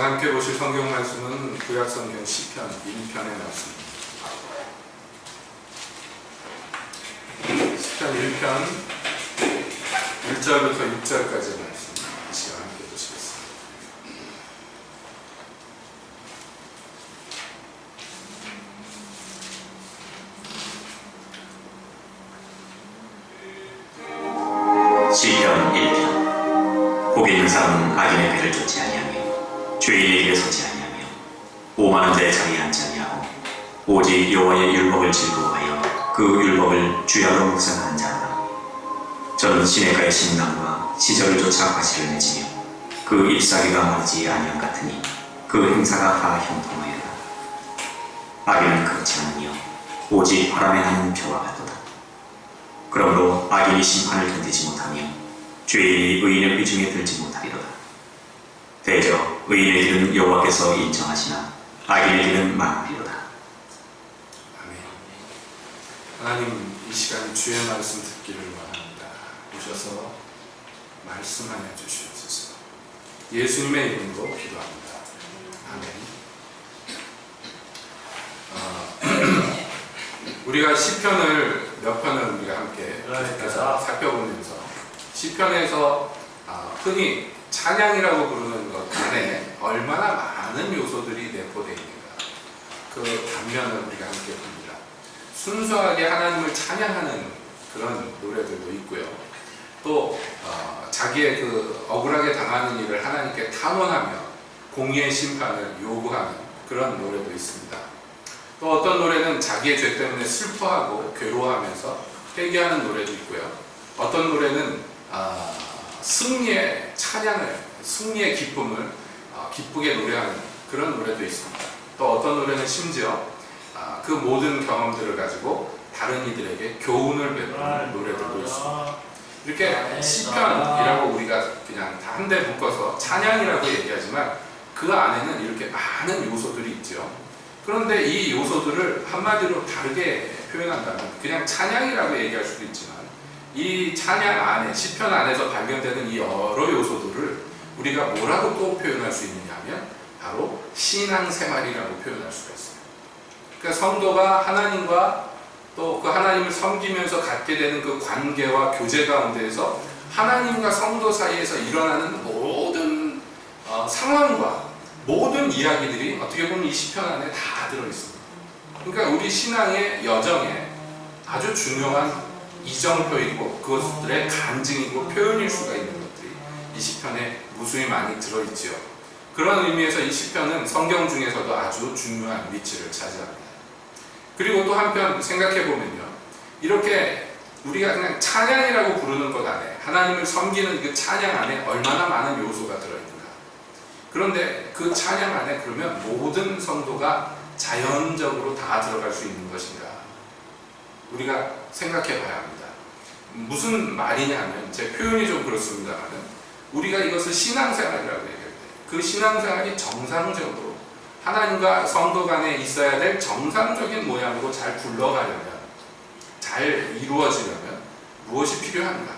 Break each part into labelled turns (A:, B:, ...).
A: 함께 보실 성경 말씀은 구약성경 시편 1편의 말씀입니다. 시편 1편 1절부터 6절까지의 말씀 이 시간 함께 보시겠습니다.
B: 시편 1편. 복 있는 사람은 악인의 배를 쫓지 아니하며 죄인의 길에 서지 아니하며 오만한 자의 자리에 앉지 아니하고 오직 여호와의 율법을 즐거워하여 그 율법을 주야로 묵상하는 자로라. 저는 시냇가의 신랑과 시절을 쫓아 가시를 맺으며 그 잎사귀가 마르지 아니함 같으니 그 행사가 다 형통하여라. 악인은 그렇지 않으며 오직 바람에 나는 표와 같도다. 그러므로 악인이 심판을 견디지 못하며 죄인이 의인의 회중에 들지 못하리로다. 대저 의인의 길은 여호와께서 인정하시나 악인의 길은 망하리로다.
A: 아멘. 하나님, 이 시간 주의 말씀 듣기를 원합니다. 오셔서 말씀하여 주시옵소서. 예수님의 이름으로 기도합니다. 아멘. 우리가 시편을 몇 편을 우리가 함께 살펴보면서 시편에서 흔히 찬양이라고 부르는 것 안에 얼마나 많은 요소들이 내포되어 있는가, 그 단면을 우리가 함께 봅니다. 순수하게 하나님을 찬양하는 그런 노래들도 있고요. 또 자기의 그 억울하게 당하는 일을 하나님께 탄원하며 공의의 심판을 요구하는 그런 노래도 있습니다. 또 어떤 노래는 자기의 죄 때문에 슬퍼하고 괴로워하면서 회개하는 노래도 있고요. 어떤 노래는 승리의 찬양을, 승리의 기쁨을 기쁘게 노래하는 그런 노래도 있습니다. 또 어떤 노래는 심지어 그 모든 경험들을 가지고 다른 이들에게 교훈을 베푸는 노래들도 있습니다. 이렇게 시편이라고 우리가 그냥 다 한데 묶어서 찬양이라고 얘기하지만 그 안에는 이렇게 많은 요소들이 있죠. 그런데 이 요소들을 한마디로 다르게 표현한다면 그냥 찬양이라고 얘기할 수도 있지만 이 찬양 안에, 시편 안에서 발견되는 이 여러 요소들을 우리가 뭐라고 또 표현할 수 있느냐 하면 바로 신앙생활이라고 표현할 수가 있어요. 그러니까 성도가 하나님과 또 그 하나님을 섬기면서 갖게 되는 그 관계와 교제 가운데에서 하나님과 성도 사이에서 일어나는 모든 상황과 모든 이야기들이 어떻게 보면 이 시편 안에 다 들어있습니다. 그러니까 우리 신앙의 여정에 아주 중요한 이정표이고 그것들의 간증이고 표현일 수가 있는 것들이 이 시편에 무수히 많이 들어있지요. 그런 의미에서 이 시편은 성경 중에서도 아주 중요한 위치를 차지합니다. 그리고 또 한편 생각해보면요, 이렇게 우리가 그냥 찬양이라고 부르는 것 안에, 하나님을 섬기는 그 찬양 안에 얼마나 많은 요소가 들어있는가. 그런데 그 찬양 안에 그러면 모든 성도가 자연적으로 다 들어갈 수 있는 것인가, 우리가 생각해 봐야 합니다. 무슨 말이냐면, 제 표현이 좀 그렇습니다만은 우리가 이것을 신앙생활이라고 얘기할 때 그 신앙생활이 정상적으로 하나님과 성도 간에 있어야 될 정상적인 모양으로 잘 굴러가려면, 잘 이루어지려면 무엇이 필요한가?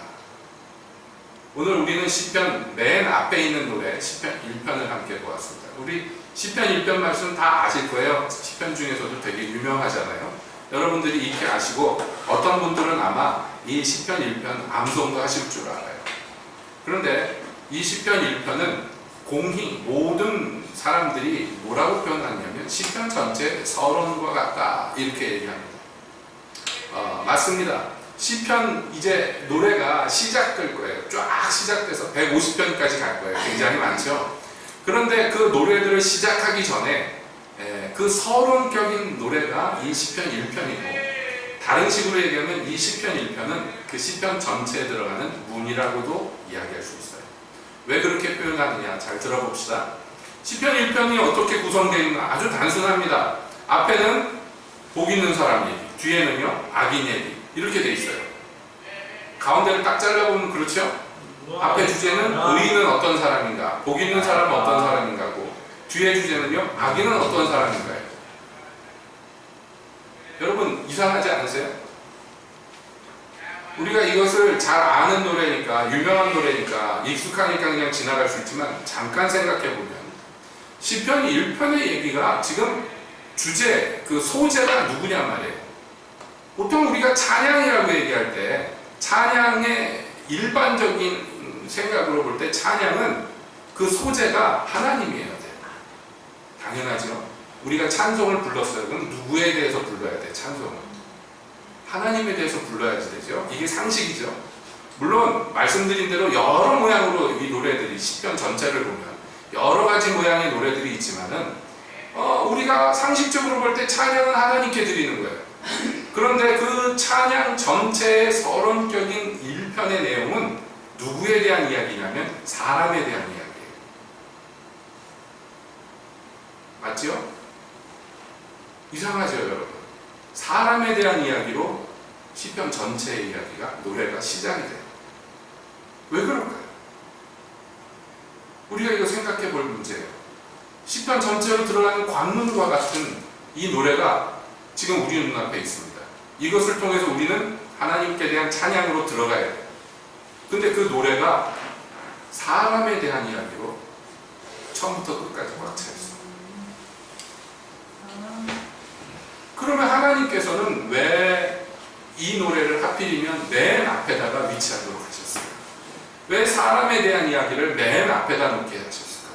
A: 오늘 우리는 시편 맨 앞에 있는 노래 시편 1편을 함께 보았습니다. 우리 시편 1편 말씀 다 아실 거예요. 시편 중에서도 되게 유명하잖아요. 여러분들이 익히 아시고 어떤 분들은 아마 이 시편 1편 암송도 하실 줄 알아요. 그런데 이 시편 1편은 공히 모든 사람들이 뭐라고 표현하냐면 시편 전체 서론과 같다 이렇게 얘기합니다. 맞습니다. 시편 이제 노래가 시작될 거예요. 쫙 시작돼서 150편까지 갈 거예요. 굉장히 많죠. 그런데 그 노래들을 시작하기 전에 그 서론격인 노래가 이 시편 1편이고, 다른 식으로 얘기하면 이 시편 1편은 그 시편 전체에 들어가는 문이라고도 이야기할 수 있어요. 왜 그렇게 표현하느냐, 잘 들어봅시다. 시편 1편이 어떻게 구성되어 있는가? 아주 단순합니다. 앞에는 복 있는 사람 얘기, 뒤에는요 악인 얘기, 이렇게 돼 있어요. 가운데를 딱 잘라보면 그렇죠? 앞에 주제는 의인은 어떤 사람인가, 복 있는 사람은 어떤 사람인가고, 뒤에 주제는요 악인은 어떤 사람인가요? 여러분 이상하지 않으세요? 우리가 이것을 잘 아는 노래니까, 유명한 노래니까, 익숙하니까 그냥 지나갈 수 있지만 잠깐 생각해보면 시편 1편의 얘기가 지금 주제, 그 소재가 누구냐 말이에요. 보통 우리가 찬양이라고 얘기할 때 찬양의 일반적인 생각으로 볼 때 찬양은 그 소재가 하나님이어야 돼요. 당연하죠. 우리가 찬송을 불렀어요. 그럼 누구에 대해서 불러야 돼? 찬송은 하나님에 대해서 불러야지 되죠. 이게 상식이죠. 물론 말씀드린 대로 여러 모양으로 이 노래들이 시편 전체를 보면 여러 가지 모양의 노래들이 있지만은 우리가 상식적으로 볼 때 찬양은 하나님께 드리는 거예요. 그런데 그 찬양 전체의 서론적인 1편의 내용은 누구에 대한 이야기냐면 사람에 대한 이야기예요. 맞죠? 이상하죠, 여러분? 사람에 대한 이야기로 시편 전체의 이야기가, 노래가 시작이 돼요. 왜 그럴까요? 우리가 이거 생각해 볼 문제예요. 시편 전체로 들어가는 관문과 같은 이 노래가 지금 우리 눈앞에 있습니다. 이것을 통해서 우리는 하나님께 대한 찬양으로 들어가야 돼요. 근데 그 노래가 사람에 대한 이야기로 처음부터 끝까지 꽉 차 있어요. 그러면 하나님께서는 왜 이 노래를 하필이면 맨 앞에다가 위치하도록 하셨어요? 왜 사람에 대한 이야기를 맨 앞에다 놓게 하셨을까요?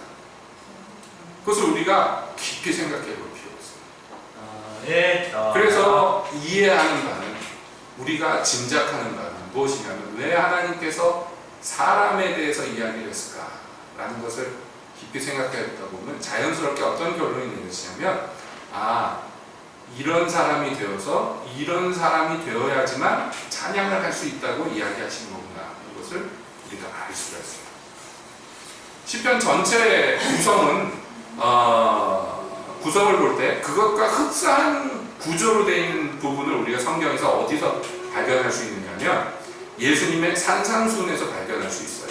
A: 그것을 우리가 깊이 생각해 볼 필요가 있습니다. 그래서 이해하는 바는, 우리가 짐작하는 바는 무엇이냐면 왜 하나님께서 사람에 대해서 이야기를 했을까라는 것을 깊이 생각해 보다 보면 자연스럽게 어떤 결론이 있는 것이냐면 이런 사람이 되어서 이런 사람이 되어야지만 찬양을 할 수 있다고 이야기하신 거구나. 이것을 우리가 알 수가 있습니다. 시편 전체의 구성을 볼 때 그것과 흡사한 구조로 되어 있는 부분을 우리가 성경에서 어디서 발견할 수 있느냐면 예수님의 산상수훈에서 발견할 수 있어요.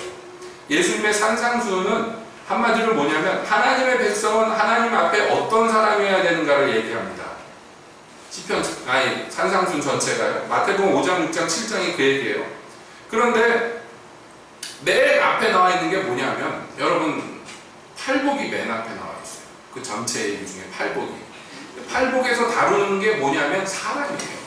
A: 예수님의 산상수훈은 한마디로 뭐냐면 하나님의 백성은 하나님 앞에 어떤 사람이어야 되는가를 얘기합니다. 산상수훈 전체가요. 마태복음 5장, 6장, 7장이 그 얘기예요. 그런데 맨 앞에 나와 있는 게 뭐냐면 여러분 팔복이 맨 앞에 나와 있어요. 그 전체 얘기 중에 팔복에서 다루는 게 뭐냐면 사람이에요.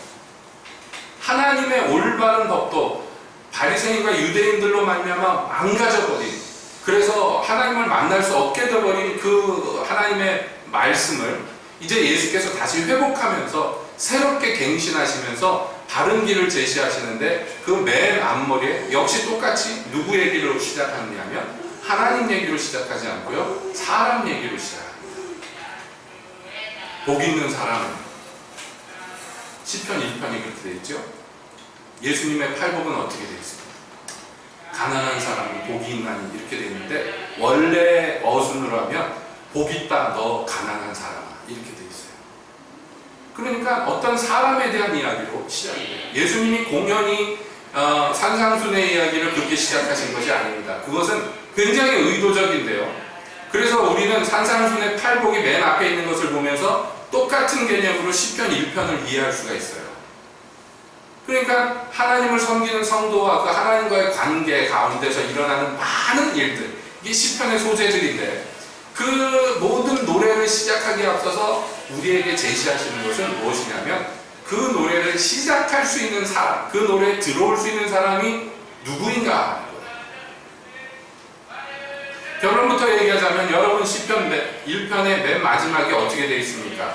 A: 하나님의 올바른 법도 바리새인과 유대인들로 말미암아 망가져버린, 그래서 하나님을 만날 수 없게 되어버린 그 하나님의 말씀을 이제 예수께서 다시 회복하면서 새롭게 갱신하시면서 바른 길을 제시하시는데 그 맨 앞머리에 역시 똑같이 누구 얘기로 시작하느냐면 하나님 얘기로 시작하지 않고요, 사람 얘기로 시작합니다. 복 있는 사람은 시편 1편이 그렇게 되어 있죠. 예수님의 팔복은 어떻게 되어 있습니까? 가난한 사람은 복이 있나니 이렇게 되어 있는데 원래 어순으로 하면 복 있다 너 가난한 사람아 이렇게 되어 있어요. 그러니까 어떤 사람에 대한 이야기로 시작이 돼요. 예수님이 공연히 산상순의 이야기를 그렇게 시작하신 것이 아닙니다. 그것은 굉장히 의도적인데요. 그래서 우리는 산상순의 팔복이 맨 앞에 있는 것을 보면서 똑같은 개념으로 시편 1편을 이해할 수가 있어요. 그러니까 하나님을 섬기는 성도와 그 하나님과의 관계 가운데서 일어나는 많은 일들, 이게 시편의 소재들인데 그 모든 노래를 시작하기에 앞서서 우리에게 제시하시는 것은 무엇이냐면 그 노래를 시작할 수 있는 사람, 그 노래에 들어올 수 있는 사람이 누구인가 하는 거예요. 결론부터 얘기하자면 여러분 시편 1편의 맨 마지막에 어떻게 되어 있습니까?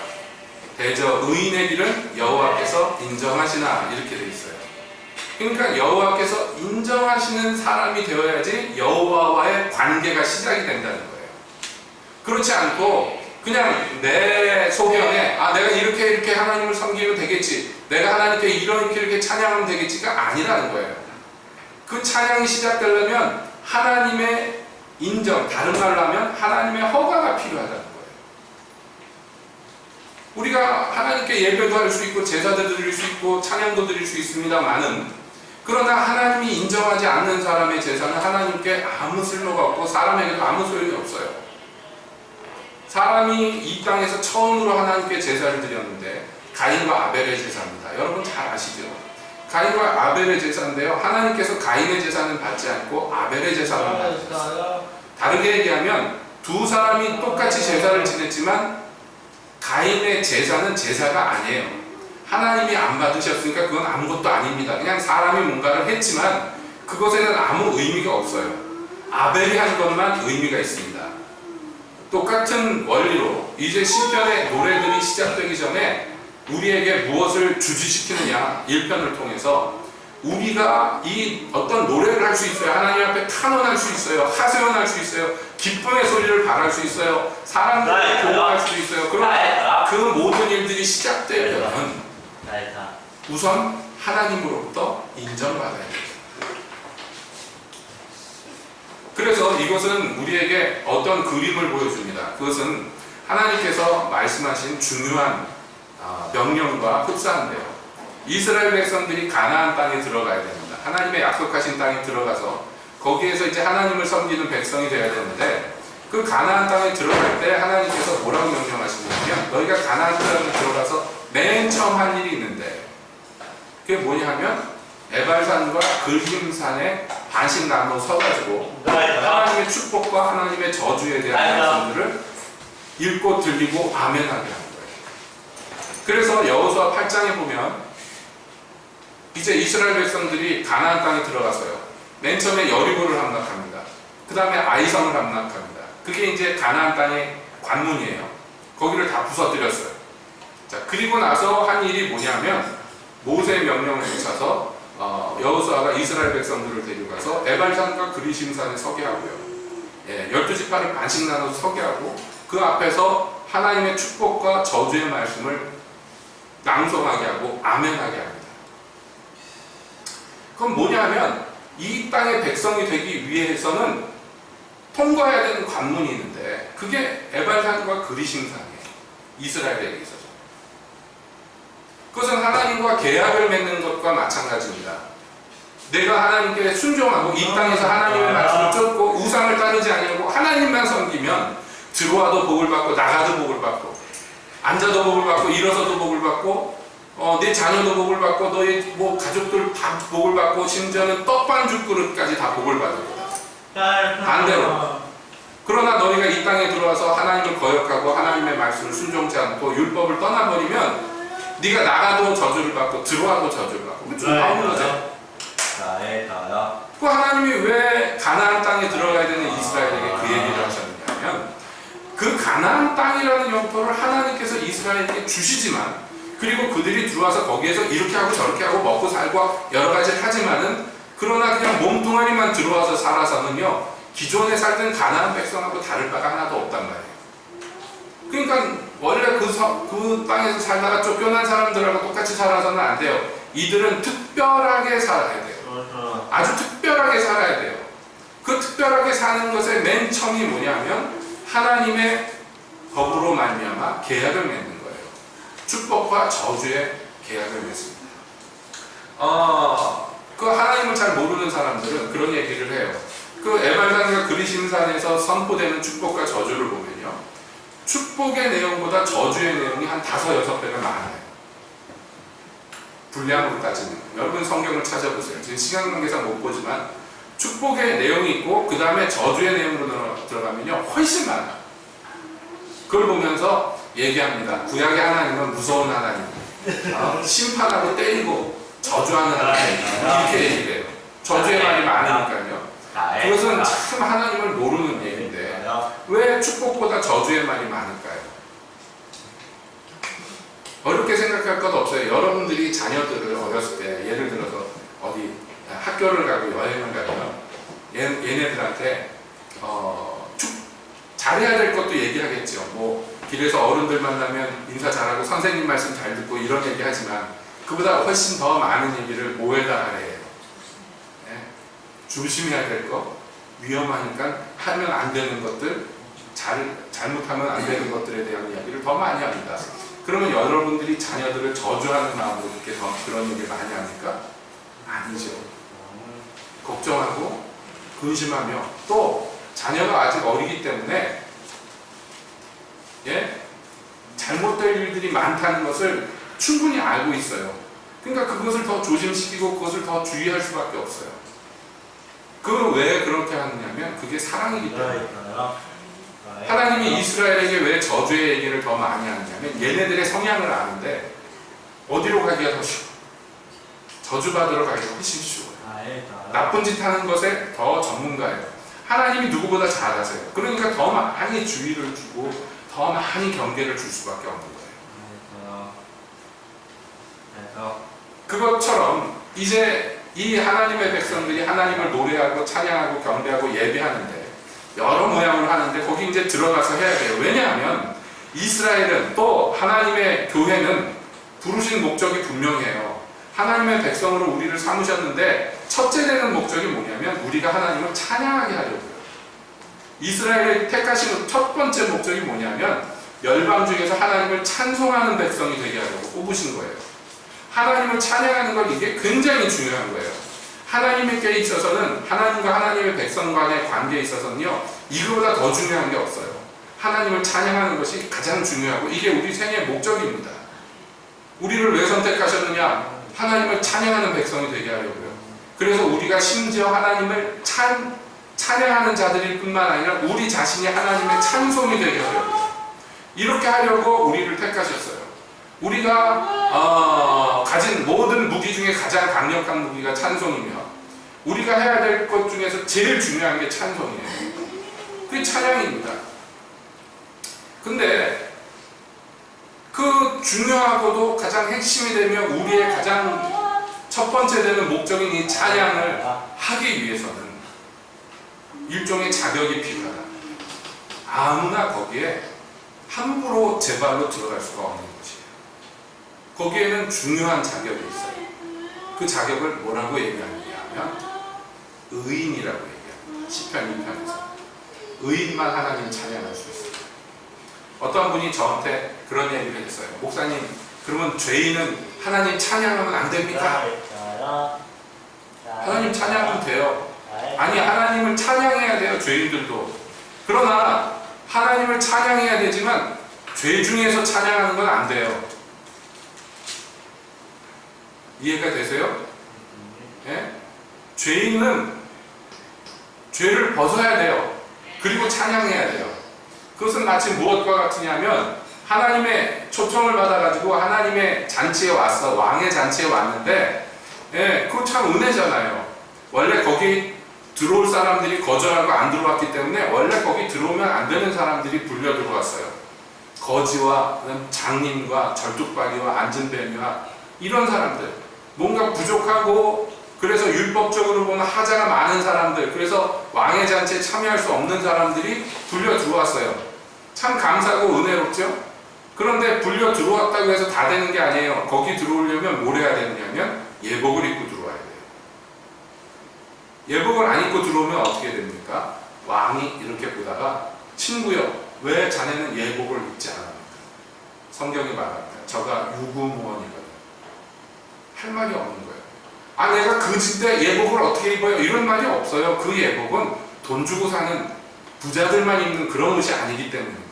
A: 대저 의인의 길은 여호와께서 인정하시나 이렇게 되어 있어요. 그러니까 여호와께서 인정하시는 사람이 되어야지 여호와와의 관계가 시작이 된다는 거예요. 그렇지 않고 그냥 내 소견에 내가 이렇게 하나님을 섬기면 되겠지, 내가 하나님께 이렇게 찬양하면 되겠지가 아니라는 거예요. 그 찬양이 시작되려면 하나님의 인정, 다른 말로 하면 하나님의 허가가 필요하다는 거예요. 우리가 하나님께 예배도 할 수 있고 제사도 드릴 수 있고 찬양도 드릴 수 있습니다만은, 그러나 하나님이 인정하지 않는 사람의 제사는 하나님께 아무 쓸모가 없고 사람에게도 아무 소용이 없어요. 사람이 이 땅에서 처음으로 하나님께 제사를 드렸는데 가인과 아벨의 제사입니다. 여러분 잘 아시죠? 가인과 아벨의 제사인데요, 하나님께서 가인의 제사는 받지 않고 아벨의 제사만 받으셨어요. 다르게 얘기하면 두 사람이 똑같이 제사를 지냈지만 가인의 제사는 제사가 아니에요. 하나님이 안 받으셨으니까 그건 아무것도 아닙니다. 그냥 사람이 뭔가를 했지만 그것에는 아무 의미가 없어요. 아벨이 한 것만 의미가 있습니다. 똑같은 원리로 이제 시편의 노래들이 시작되기 전에 우리에게 무엇을 주지시키느냐, 1편을 통해서 우리가 이 어떤 노래를 할 수 있어요. 하나님 앞에 탄원할 수 있어요. 하소연할 수 있어요. 기쁨의 소리를 발할 수 있어요. 사람들을 보호할 수 있어요. 그러나 그 모든 일들이 시작되려면 우선 하나님으로부터 인정받아야 돼요. 그래서 이것은 우리에게 어떤 그림을 보여줍니다. 그것은 하나님께서 말씀하신 중요한 명령과 흡사한데요. 이스라엘 백성들이 가나안 땅에 들어가야 됩니다. 하나님의 약속하신 땅에 들어가서 거기에서 이제 하나님을 섬기는 백성이 되어야 되는데 그 가나안 땅에 들어갈 때 하나님께서 뭐라고 명령하시냐면 너희가 가나안 땅에 들어가서 맨 처음 할 일이 있는데 그게 뭐냐 하면 에발산과 그림산에 반씩 나눠 서가지고 하나님의 축복과 하나님의 저주에 대한 말씀들을 읽고 들리고 아멘하게 하는 거예요. 그래서 여호수아 8장에 보면 이제 이스라엘 백성들이 가나안 땅에 들어가서요. 맨 처음에 여리고를 함락합니다. 그 다음에 아이성을 함락합니다. 그게 이제 가나안 땅의 관문이에요. 거기를 다 부서뜨렸어요. 자, 그리고 나서 한 일이 뭐냐면 모세의 명령을 쫓아서 여호수아가 이스라엘 백성들을 데려가서 에발산과 그리심산에 서게 하고요. 12지파를 반씩 나눠서 서게 하고 그 앞에서 하나님의 축복과 저주의 말씀을 낭송하게 하고 아멘하게 합니다. 그건 뭐냐면 이 땅의 백성이 되기 위해서는 통과해야 되는 관문이 있는데 그게 에발산과 그리심산이에요. 이스라엘에게 있어서. 그것은 하나님과 계약을 맺는 것과 마찬가지입니다. 내가 하나님께 순종하고 이 땅에서 하나님의 말씀을 쫓고 우상을 따르지 아니하고 하나님만 섬기면 들어와도 복을 받고 나가도 복을 받고 앉아도 복을 받고 일어서도 복을 받고 내 자녀도 복을 받고 너희 뭐 가족들 다 복을 받고 심지어는 떡반죽 그릇까지 다 복을 받습니다. 반대로 그러나 너희가 이 땅에 들어와서 하나님을 거역하고 하나님의 말씀을 순종치 않고 율법을 떠나버리면 네가 나가도 저주를 받고 들어와도 저주를 받고 좀 나오는 거죠. 그 하나님이 왜 가나안 땅에 들어가야 되는 이스라엘에게 그 얘기를 하셨느냐면 그 가나안 땅이라는 영토를 하나님께서 이스라엘에게 주시지만 그리고 그들이 들어와서 거기에서 이렇게 하고 저렇게 하고 먹고 살고 여러 가지를 하지만은 그러나 그냥 몸뚱아리만 들어와서 살아서는요 기존에 살던 가나안 백성하고 다를 바가 하나도 없단 말이에요. 그러니까 원래 그 땅에서 살다가 쫓겨난 사람들하고 똑같이 살아서는 안 돼요. 이들은 특별하게 살아야 돼요. 아주 특별하게 살아야 돼요. 그 특별하게 사는 것의 맨 처음이 뭐냐면 하나님의 법으로 말미암아 계약을 맺는 거예요. 축복과 저주의 계약을 맺습니다. 그 하나님을 잘 모르는 사람들은 그런 얘기를 해요. 그 에발산과 그리심산에서 선포되는 축복과 저주를 보면요. 축복의 내용보다 저주의 내용이 한 5, 6배가 많아요. 분량으로 따지면. 여러분 성경을 찾아보세요. 지금 시간 관계상 못 보지만 축복의 내용이 있고 그 다음에 저주의 내용으로 들어가면요. 훨씬 많아요. 그걸 보면서 얘기합니다. 구약의 하나님은 무서운 하나님. 심판하고 때리고 저주하는 하나님. 이렇게 얘기해요. 저주의 말이 많으니까요. 그것은 참 하나님을 모르는 얘기인데 왜 축복보다 저주의 말이 많을까요? 어렵게 생각할 것 없어요. 여러분들이 자녀들을 어렸을 때 예를 들어서 어디 학교를 가고 여행을 가면 얘네들한테 잘해야 될 것도 얘기하겠죠. 뭐 길에서 어른들 만나면 인사 잘하고 선생님 말씀 잘 듣고 이런 얘기 하지만 그보다 훨씬 더 많은 얘기를 뭐에다 하래요. 조심해야 될 것, 위험하니까 하면 안 되는 것들, 잘못하면 안 되는 것들에 대한 이야기를 더 많이 합니다. 그러면 여러분들이 자녀들을 저주하는 마음으로 이렇게 더 그런 얘기를 많이 합니까? 아니죠. 걱정하고 근심하며 또 자녀가 아직 어리기 때문에 잘못될 일들이 많다는 것을 충분히 알고 있어요. 그러니까 그것을 더 조심시키고 그것을 더 주의할 수밖에 없어요. 그 왜 그렇게 하느냐면 그게 사랑이기 때문에. 하나님이 이스라엘에게 왜 저주의 얘기를 더 많이 하느냐면 얘네들의 성향을 아는데 어디로 가기가 더 쉬워. 저주받으러 가기가 훨씬 쉬워요. 나쁜 짓 하는 것에 더 전문가예요. 하나님이 누구보다 잘 아세요. 그러니까 더 많이 주의를 주고 더 많이 경계를 줄 수밖에 없는 거예요. 그것처럼 이제 이 하나님의 백성들이 하나님을 노래하고 찬양하고 경배하고 예배하는데 여러 모양으로 하는데 거기 이제 들어가서 해야 돼요. 왜냐하면 이스라엘은 또 하나님의 교회는 부르신 목적이 분명해요. 하나님의 백성으로 우리를 삼으셨는데 첫째 되는 목적이 뭐냐면 우리가 하나님을 찬양하게 하려고요. 이스라엘을 택하신 첫 번째 목적이 뭐냐면 열방 중에서 하나님을 찬송하는 백성이 되게 하려고 뽑으신 거예요. 하나님을 찬양하는 건 이게 굉장히 중요한 거예요. 하나님께 있어서는 하나님과 하나님의 백성 간의 관계에 있어서는요 이거보다 더 중요한 게 없어요. 하나님을 찬양하는 것이 가장 중요하고 이게 우리 생애의 목적입니다. 우리를 왜 선택하셨느냐? 하나님을 찬양하는 백성이 되게 하려고요. 그래서 우리가 심지어 하나님을 찬양하는 자들일 뿐만 아니라 우리 자신이 하나님의 찬송이 되게 하려고요. 이렇게 하려고 우리를 택하셨어요. 우리가 가진 모든 무기 중에 가장 강력한 무기가 찬송이며 우리가 해야 될 것 중에서 제일 중요한 게 찬송이에요. 그게 찬양입니다. 근데 그 중요하고도 가장 핵심이 되며 우리의 가장 첫 번째 되는 목적인 이 찬양을 하기 위해서는 일종의 자격이 필요하다. 아무나 거기에 함부로 제 발로 들어갈 수가 없는 것이에요. 거기에는 중요한 자격이 있어요. 그 자격을 뭐라고 얘기하느냐 하면 의인이라고 얘기합니다. 시편 1편에서 의인만 하나님 찬양할 수 있어요. 어떤 분이 저한테 그런 얘기를 했어요. 목사님, 그러면 죄인은 하나님 찬양하면 안 됩니까? 하나님 찬양하면 돼요. 아니, 하나님을 찬양해야 돼요. 죄인들도. 그러나 하나님을 찬양해야 되지만 죄 중에서 찬양하는 건 안 돼요. 이해가 되세요? 예? 죄인은 죄를 벗어야 돼요. 그리고 찬양해야 돼요. 그것은 마치 무엇과 같으냐면 하나님의 초청을 받아가지고 하나님의 잔치에 왔어. 왕의 잔치에 왔는데 예, 그거 참 은혜잖아요. 원래 거기 들어올 사람들이 거절하고 안 들어왔기 때문에 원래 거기 들어오면 안 되는 사람들이 불려 들어왔어요. 거지와 장님과 절뚝발이와 안진뱅이와 이런 사람들, 뭔가 부족하고 그래서 율법적으로 보면 하자가 많은 사람들, 그래서 왕의 잔치에 참여할 수 없는 사람들이 불려 들어왔어요. 참 감사하고 은혜롭죠? 그런데 불려 들어왔다고 해서 다 되는 게 아니에요. 거기 들어오려면 뭘 해야 되느냐면 예복을 입고 들어와야 돼요. 예복을 안 입고 들어오면 어떻게 됩니까? 왕이 이렇게 보다가 친구여, 왜 자네는 예복을 입지 않았습니까? 성경이 말합니다. 저가 유구무원이거든. 할 말이 없는 거예요. 아, 내가 그 집에 예복을 어떻게 입어요? 이런 말이 없어요. 그 예복은 돈 주고 사는 부자들만 입는 그런 옷이 아니기 때문입니다.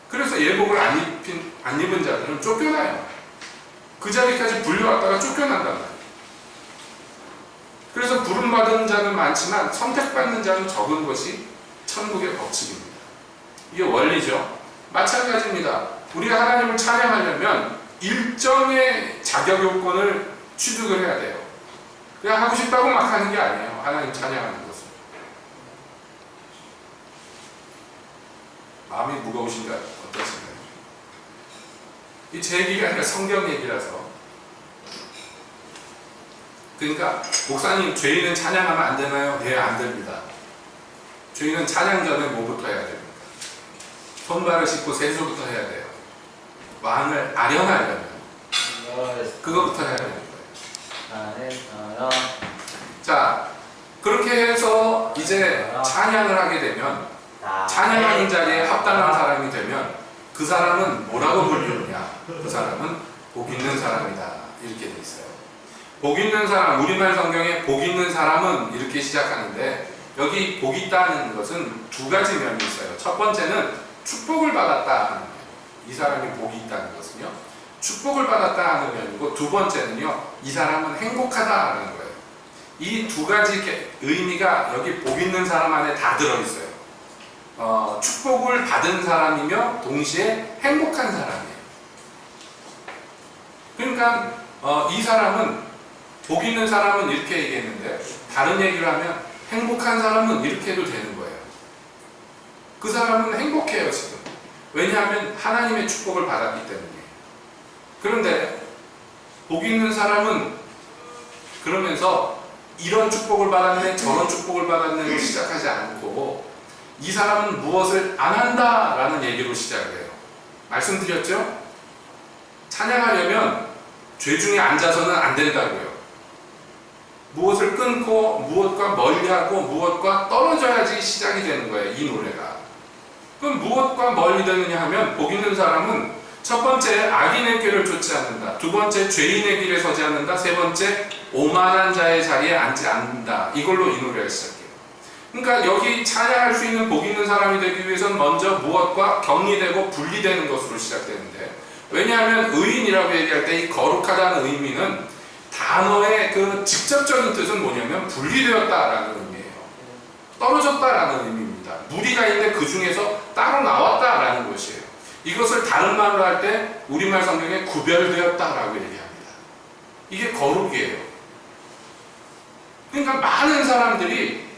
A: 그래서 예복을 안 입은 자들은 쫓겨나요. 그 자리까지 불려왔다가 쫓겨난단 말이에요. 그래서 부름받은 자는 많지만 선택받는 자는 적은 것이 천국의 법칙입니다. 이게 원리죠. 마찬가지입니다. 우리가 하나님을 찬양하려면 일정의 자격 요건을 취득을 해야 돼요. 그냥 하고 싶다고 막 하는 게 아니에요. 하나님 찬양하는 것은. 마음이 무거우신가요? 어떠신가요? 이 제 얘기가 아니라 성경 얘기라서. 그러니까 목사님, 죄인은 찬양하면 안 되나요? 네, 안 됩니다. 죄인은 찬양 전에 뭐부터 해야 됩니까? 손발을 씻고 세수부터 해야 돼요. 왕을 아련하려면 그거부터 해야 되는 거예요. 자, 그렇게 해서 이제 찬양을 하게 되면, 찬양하는 자리에 합당한 사람이 되면 그 사람은 뭐라고 불리느냐? 그 사람은 복 있는 사람이다, 이렇게 돼 있어요. 복 있는 사람, 우리말 성경에 복 있는 사람은 이렇게 시작하는데 여기 복 있다는 것은 두 가지 면이 있어요. 첫 번째는 축복을 받았다 하는 면, 이 사람이 복이 있다는 것은요, 축복을 받았다 하는 면이고, 두 번째는요, 이 사람은 행복하다 하는 거예요. 이 두 가지 의미가 여기 복 있는 사람 안에 다 들어있어요. 축복을 받은 사람이며 동시에 행복한 사람이에요. 그러니까 이 사람은, 복 있는 사람은 이렇게 얘기했는데 다른 얘기를 하면 행복한 사람은 이렇게 해도 되는 거예요. 그 사람은 행복해요 지금. 왜냐하면 하나님의 축복을 받았기 때문이에요. 그런데 복 있는 사람은 그러면서 이런 축복을 받았네 저런 축복을 받았네 시작하지 않고 이 사람은 무엇을 안 한다 라는 얘기로 시작을 해요. 말씀드렸죠? 찬양하려면 죄 중에 앉아서는 안 된다고요. 무엇을 끊고 무엇과 멀리하고 무엇과 떨어져야지 시작이 되는 거예요. 이 노래가. 그럼 무엇과 멀리 되느냐 하면 복 있는 사람은 첫 번째 악인의 꾀를 쫓지 않는다. 두 번째 죄인의 길에 서지 않는다. 세 번째 오만한 자의 자리에 앉지 않는다. 이걸로 이 노래가 시작해요. 그러니까 여기 찬양할 수 있는 복 있는 사람이 되기 위해서는 먼저 무엇과 격리되고 분리되는 것으로 시작되는데, 왜냐하면 의인이라고 얘기할 때 이 거룩하다는 의미는 단어의 그 직접적인 뜻은 뭐냐면 분리되었다라는 의미예요. 떨어졌다라는 의미입니다. 무리가 있는데 그 중에서 따로 나왔다라는 것이에요. 이것을 다른 말로 할 때 우리말 성경에 구별되었다라고 얘기합니다. 이게 거룩이에요. 그러니까 많은 사람들이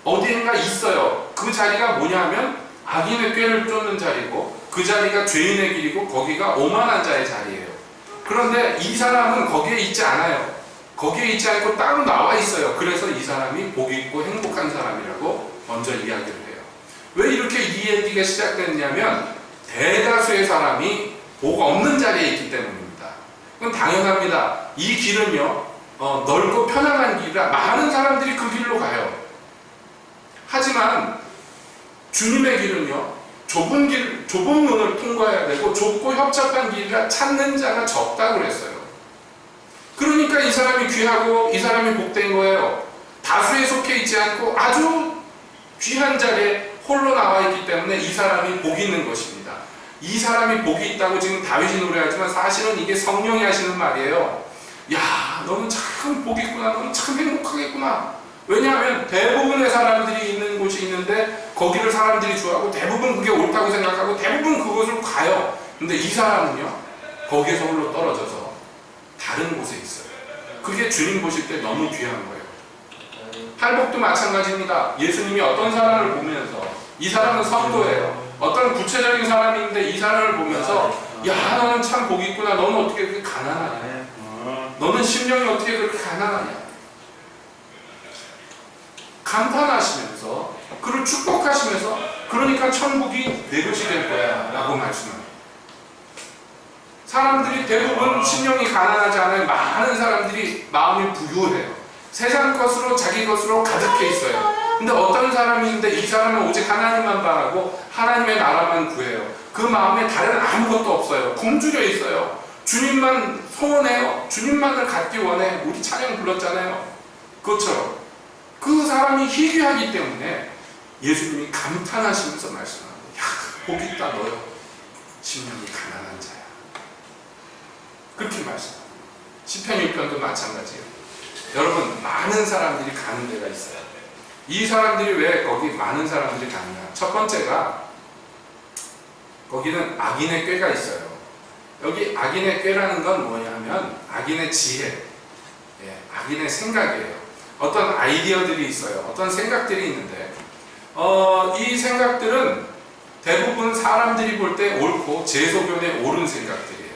A: 어디엔가 있어요. 그 자리가 뭐냐면 악인의 꾀를 쫓는 자리고 그 자리가 죄인의 길이고 거기가 오만한 자의 자리예요. 그런데 이 사람은 거기에 있지 않아요. 거기에 있지 않고 따로 나와 있어요. 그래서 이 사람이 복 있고 행복한 사람이라고 먼저 이야기를 해요. 왜 이렇게 이 얘기가 시작됐냐면 대다수의 사람이 복 없는 자리에 있기 때문입니다. 그건 당연합니다. 이 길은요 넓고 편안한 길이라 많은 사람들이 그 길로 가요. 하지만 주님의 길은요 좁은 문을 통과해야 되고 좁고 협착한 길이라 찾는 자가 적다고 그랬어요. 그러니까 이 사람이 귀하고 이 사람이 복된 거예요. 다수에 속해 있지 않고 아주 귀한 자리에 홀로 나와 있기 때문에 이 사람이 복 있는 것입니다. 이 사람이 복이 있다고 지금 다윗이 노래하지만 사실은 이게 성령이 하시는 말이에요. 야, 너는 참 복이 있구나. 너는 참 행복하겠구나. 왜냐하면 대부분의 사람들이 있는 곳이 있는데 거기를 사람들이 좋아하고 대부분 그게 옳다고 생각하고 대부분 그곳으로 가요. 근데 이 사람은요 거기에서 홀로 떨어져서 다른 곳에 있어요. 그게 주님 보실 때 너무 귀한 거예요. 팔복도 마찬가지입니다. 예수님이 어떤 사람을 보면서 이 사람은 성도예요. 어떤 구체적인 사람이 있는데 이 사람을 보면서 야, 너는 참 복이 있구나. 너는 어떻게 그렇게 가난하냐. 너는 심령이 어떻게 그렇게 가난하냐. 감탄하시면서 그를 축복하시면서 그러니까 천국이 내 것이 될 거야 라고 말씀합니다. 사람들이 대부분 심령이 가난하지 않아요. 많은 사람들이 마음이 부유해요. 세상 것으로 자기 것으로 가득해 있어요. 근데 어떤 사람이 있는데 이 사람은 오직 하나님만 바라고 하나님의 나라만 구해요. 그 마음에 다른 아무것도 없어요. 굶주려 있어요. 주님만 소원해요. 주님만을 갖기 원해. 우리 찬양 불렀잖아요. 그것처럼 그 사람이 희귀하기 때문에 예수님이 감탄하시면서 말씀합니다. 야, 복 있다 너요. 심령이 가난한 자야. 그렇게 말씀합니다. 시편 1편도 마찬가지예요. 여러분, 많은 사람들이 가는 데가 있어요. 이 사람들이 왜 거기 많은 사람들이 가느냐. 첫 번째가 거기는 악인의 꾀가 있어요. 여기 악인의 꾀라는 건 뭐냐면 악인의 지혜, 악인의 생각이에요. 어떤 아이디어들이 있어요. 어떤 생각들이 있는데 이 생각들은 대부분 사람들이 볼 때 옳고 제 소견에 옳은 생각들이에요.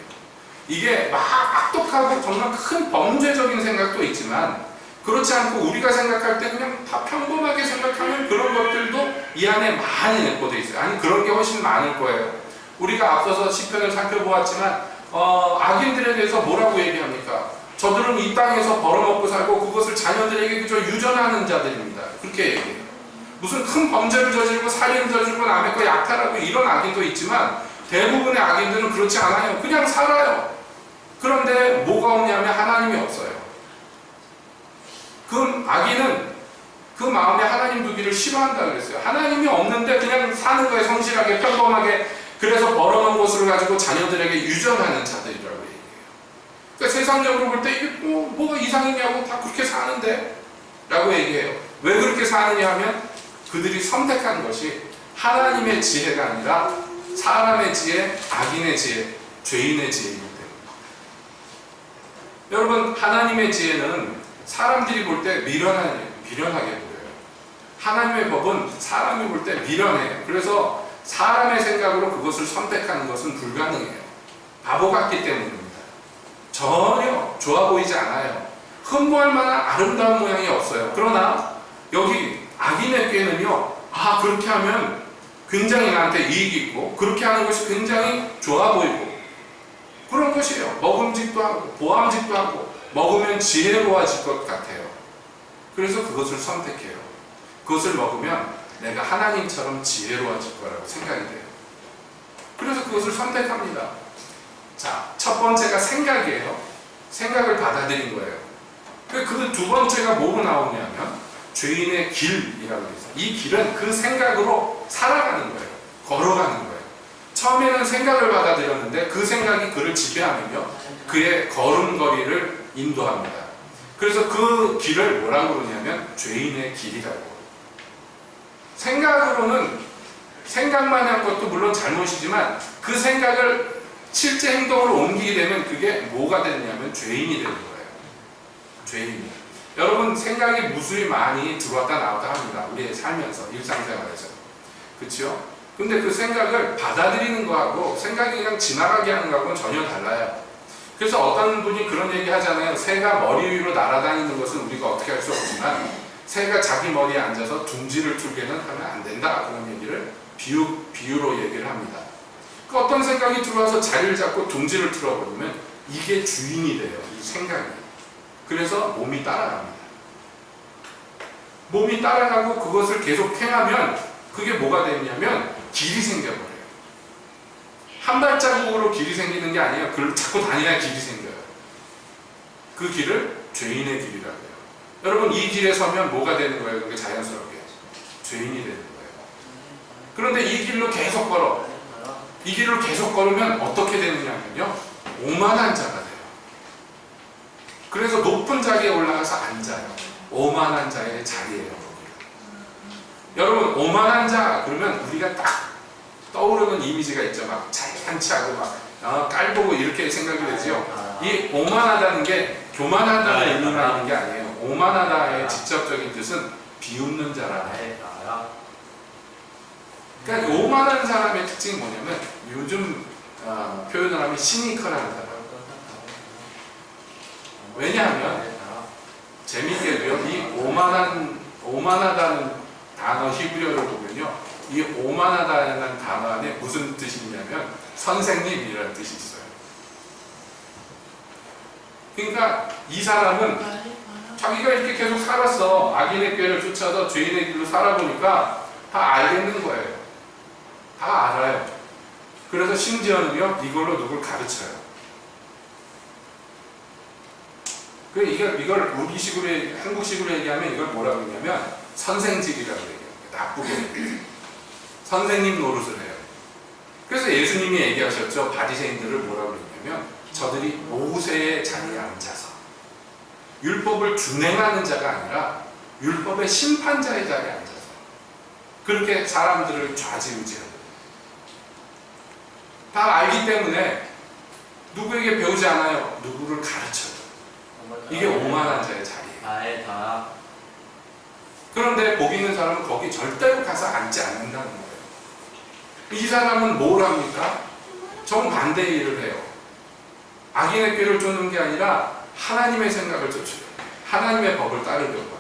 A: 이게 막 악독하고 정말 큰 범죄적인 생각도 있지만 그렇지 않고 우리가 생각할 때 그냥 다 평범하게 생각하면 그런 것들도 이 안에 많이 내포되어 있어요. 아니 그런 게 훨씬 많을 거예요. 우리가 앞서서 시편을 살펴보았지만 악인들에 대해서 뭐라고 얘기합니까? 저들은 이 땅에서 벌어먹고 살고 그것을 자녀들에게 그저 유전하는 자들입니다. 그렇게 얘기해요. 무슨 큰 범죄를 저지르고 살인을 저지르고 남의 거 약탈하고 이런 악인도 있지만 대부분의 악인들은 그렇지 않아요. 그냥 살아요. 그런데 뭐가 없냐면 하나님이 없어요. 그 악인은 그 마음에 하나님 두기를 싫어한다 그랬어요. 하나님이 없는데 그냥 사는 거에 성실하게 평범하게 그래서 벌어놓은 것을 가지고 자녀들에게 유전하는 자들이라고 얘기해요. 그러니까 세상적으로 볼 때 이게 뭐가 이상이냐고 다 그렇게 사는데 라고 얘기해요. 왜 그렇게 사느냐 하면 그들이 선택한 것이 하나님의 지혜가 아니라 사람의 지혜, 악인의 지혜, 죄인의 지혜이기 때문입니다. 여러분, 하나님의 지혜는 사람들이 볼 때 미련하게 보여요. 하나님의 법은 사람이 볼 때 미련해요. 그래서 사람의 생각으로 그것을 선택하는 것은 불가능해요. 바보 같기 때문입니다. 전혀 좋아 보이지 않아요. 흠모할 만한 아름다운 모양이 없어요. 그러나 여기 악인의 꾀는요, 그렇게 하면 굉장히 나한테 이익이 있고 그렇게 하는 것이 굉장히 좋아 보이고 그런 것이에요. 먹음직도 하고 보암직도 하고 먹으면 지혜로워질 것 같아요. 그래서 그것을 선택해요. 그것을 먹으면 내가 하나님처럼 지혜로워질 거라고 생각이 돼요. 그래서 그것을 선택합니다. 자, 첫 번째가 생각이에요. 생각을 받아들인 거예요. 그 두 번째가 뭐로 나오냐면 죄인의 길이라고 해서 이 길은 그 생각으로 살아가는 거예요. 걸어가는 거예요. 처음에는 생각을 받아들였는데 그 생각이 그를 지배하며 그의 걸음걸이를 인도합니다. 그래서 그 길을 뭐라고 그러냐면 죄인의 길이라고. 생각으로는 생각만 한 것도 물론 잘못이지만 그 생각을 실제 행동으로 옮기게 되면 그게 뭐가 되냐면 죄인이 되는 거예요. 죄인이. 여러분, 생각이 무수히 많이 들어왔다 나왔다 합니다. 우리의 살면서, 일상생활에서. 그렇죠? 근데 그 생각을 받아들이는 거하고 생각이 그냥 지나가게 하는 거하고는 전혀 달라요. 그래서 어떤 분이 그런 얘기 하잖아요. 새가 머리 위로 날아다니는 것은 우리가 어떻게 할 수 없지만 새가 자기 머리에 앉아서 둥지를 틀게는 하면 안 된다. 그런 얘기를 비유로 얘기를 합니다. 그 어떤 생각이 들어와서 자리를 잡고 둥지를 틀어버리면 이게 주인이 돼요. 이 생각이. 그래서 몸이 따라갑니다. 몸이 따라가고 그것을 계속 행하면 그게 뭐가 되냐면 길이 생겨버려요. 한 발자국으로 길이 생기는 게 아니에요. 그걸 자꾸 다니면 길이 생겨요. 그 길을 죄인의 길이라고 해요. 여러분, 이 길에 서면 뭐가 되는 거예요? 그게 자연스럽게 죄인이 되는 거예요. 그런데 이 길로 계속 걸어. 이 길을 계속 걸으면 어떻게 되느냐면요, 오만한 자가 돼요. 그래서 높은 자리에 올라가서 앉아요. 오만한 자의 자리예요. 여러분, 오만한 자 그러면 우리가 딱 떠오르는 이미지가 있죠. 막 잔치하고 막 깔보고 이렇게 생각이 되죠. 이 오만하다는 게 교만하다는 의미가 있는 게 아니에요. 오만하다의 직접적인 뜻은 비웃는 자라는 거예요. 그러니까 오만한 사람의 특징이 뭐냐면 요즘 표현을 하면 시니컬한 사람. 왜냐하면 재미있게도요, 이 오만하다는 단어 히브리어를 보면요, 이 오만하다는 단어 안에 무슨 뜻이 있냐면 선생님이라는 뜻이 있어요. 그러니까 이 사람은 자기가 이렇게 계속 살았어. 악인의 꾀를 쫓아서 죄인의 길로 살아보니까 다 알겠는 거예요. 다 알아요. 그래서 심지어는요, 이걸로 누굴 가르쳐요. 이걸 우리식으로, 한국식으로 얘기하면 이걸 뭐라고 하냐면 선생직이라고 얘기해요. 나쁘게. 선생님 노릇을 해요. 그래서 예수님이 얘기하셨죠. 바리새인들을 뭐라고 그러냐면 저들이 모세의 자리에 앉아서 율법을 준행하는 자가 아니라 율법의 심판자의 자리에 앉아서 그렇게 사람들을 좌지우지하고 다 알기 때문에 누구에게 배우지 않아요. 누구를 가르쳐요. 이게 오만한 자의 자리예요. 그런데 복 있는 사람은 거기 절대로 가서 앉지 않는다는 거예요. 이 사람은 뭘 합니까? 정반대의 일을 해요. 악인의 꾀를 쫓는 게 아니라 하나님의 생각을 쫓으려, 하나님의 법을 따르려고 합니다.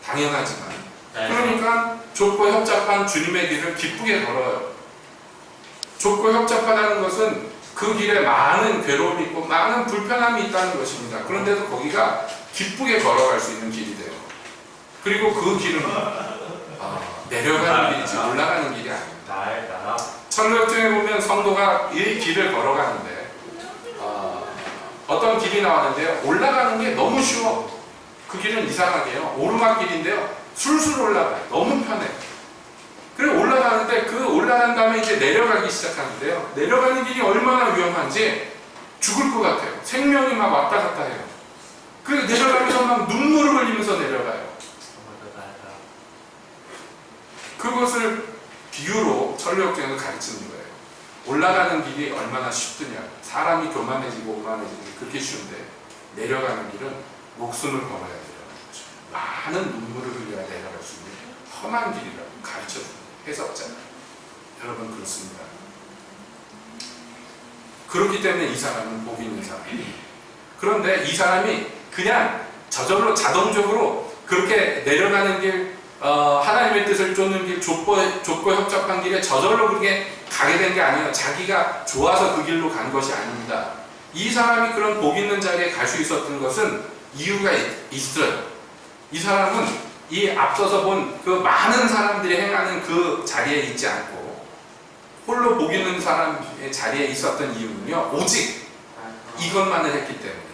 A: 당연하지만 그러니까 좁고 협잡한 주님의 길을 기쁘게 걸어요. 좁고 협잡하다는 것은 그 길에 많은 괴로움이 있고 많은 불편함이 있다는 것입니다. 그런데도 거기가 기쁘게 걸어갈 수 있는 길이 돼요. 그리고 그 길은 내려가는 길이지 올라가는 길이 아닙니다. 철로역정에 보면 성도가 이 길을 걸어가는데 어떤 길이 나왔는데요, 올라가는 게 너무 쉬워. 그 길은 이상하게요, 오르막길인데요, 술술 올라가요. 너무 편해. 그리고 올라가는데 그 올라간 다음에 이제 내려가기 시작하는데요, 내려가는 길이 얼마나 위험한지 죽을 것 같아요. 생명이 막 왔다 갔다 해요. 그리고 내려가면서 막 눈물을 흘리면서 내려가요. 그것을 비유로 천리역정에서 가르치는 거예요. 올라가는 길이 얼마나 쉽드냐. 사람이 교만해지고 오만해지는 게 그렇게 쉬운데 내려가는 길은 목숨을 걸어야 되는 거죠. 많은 눈물을 흘려야 내려갈 수 있는 험한 길이라고 가르쳐주는 해석자는. 여러분 그렇습니다. 그렇기 때문에 이 사람은 복이 있는 사람이에요. 그런데 이 사람이 그냥 저절로 자동적으로 그렇게 내려가는 길, 하나님의 뜻을 쫓는 길, 좁고 협착한 길에 저절로 그렇게 가게 된 게 아니에요. 자기가 좋아서 그 길로 간 것이 아닙니다. 이 사람이 그런 복 있는 자리에 갈 수 있었던 것은 이유가 있어요. 이 사람은 이 앞서서 본 그 많은 사람들이 행하는 그 자리에 있지 않고 홀로 복 있는 사람의 자리에 있었던 이유는요, 오직 이것만을 했기 때문에.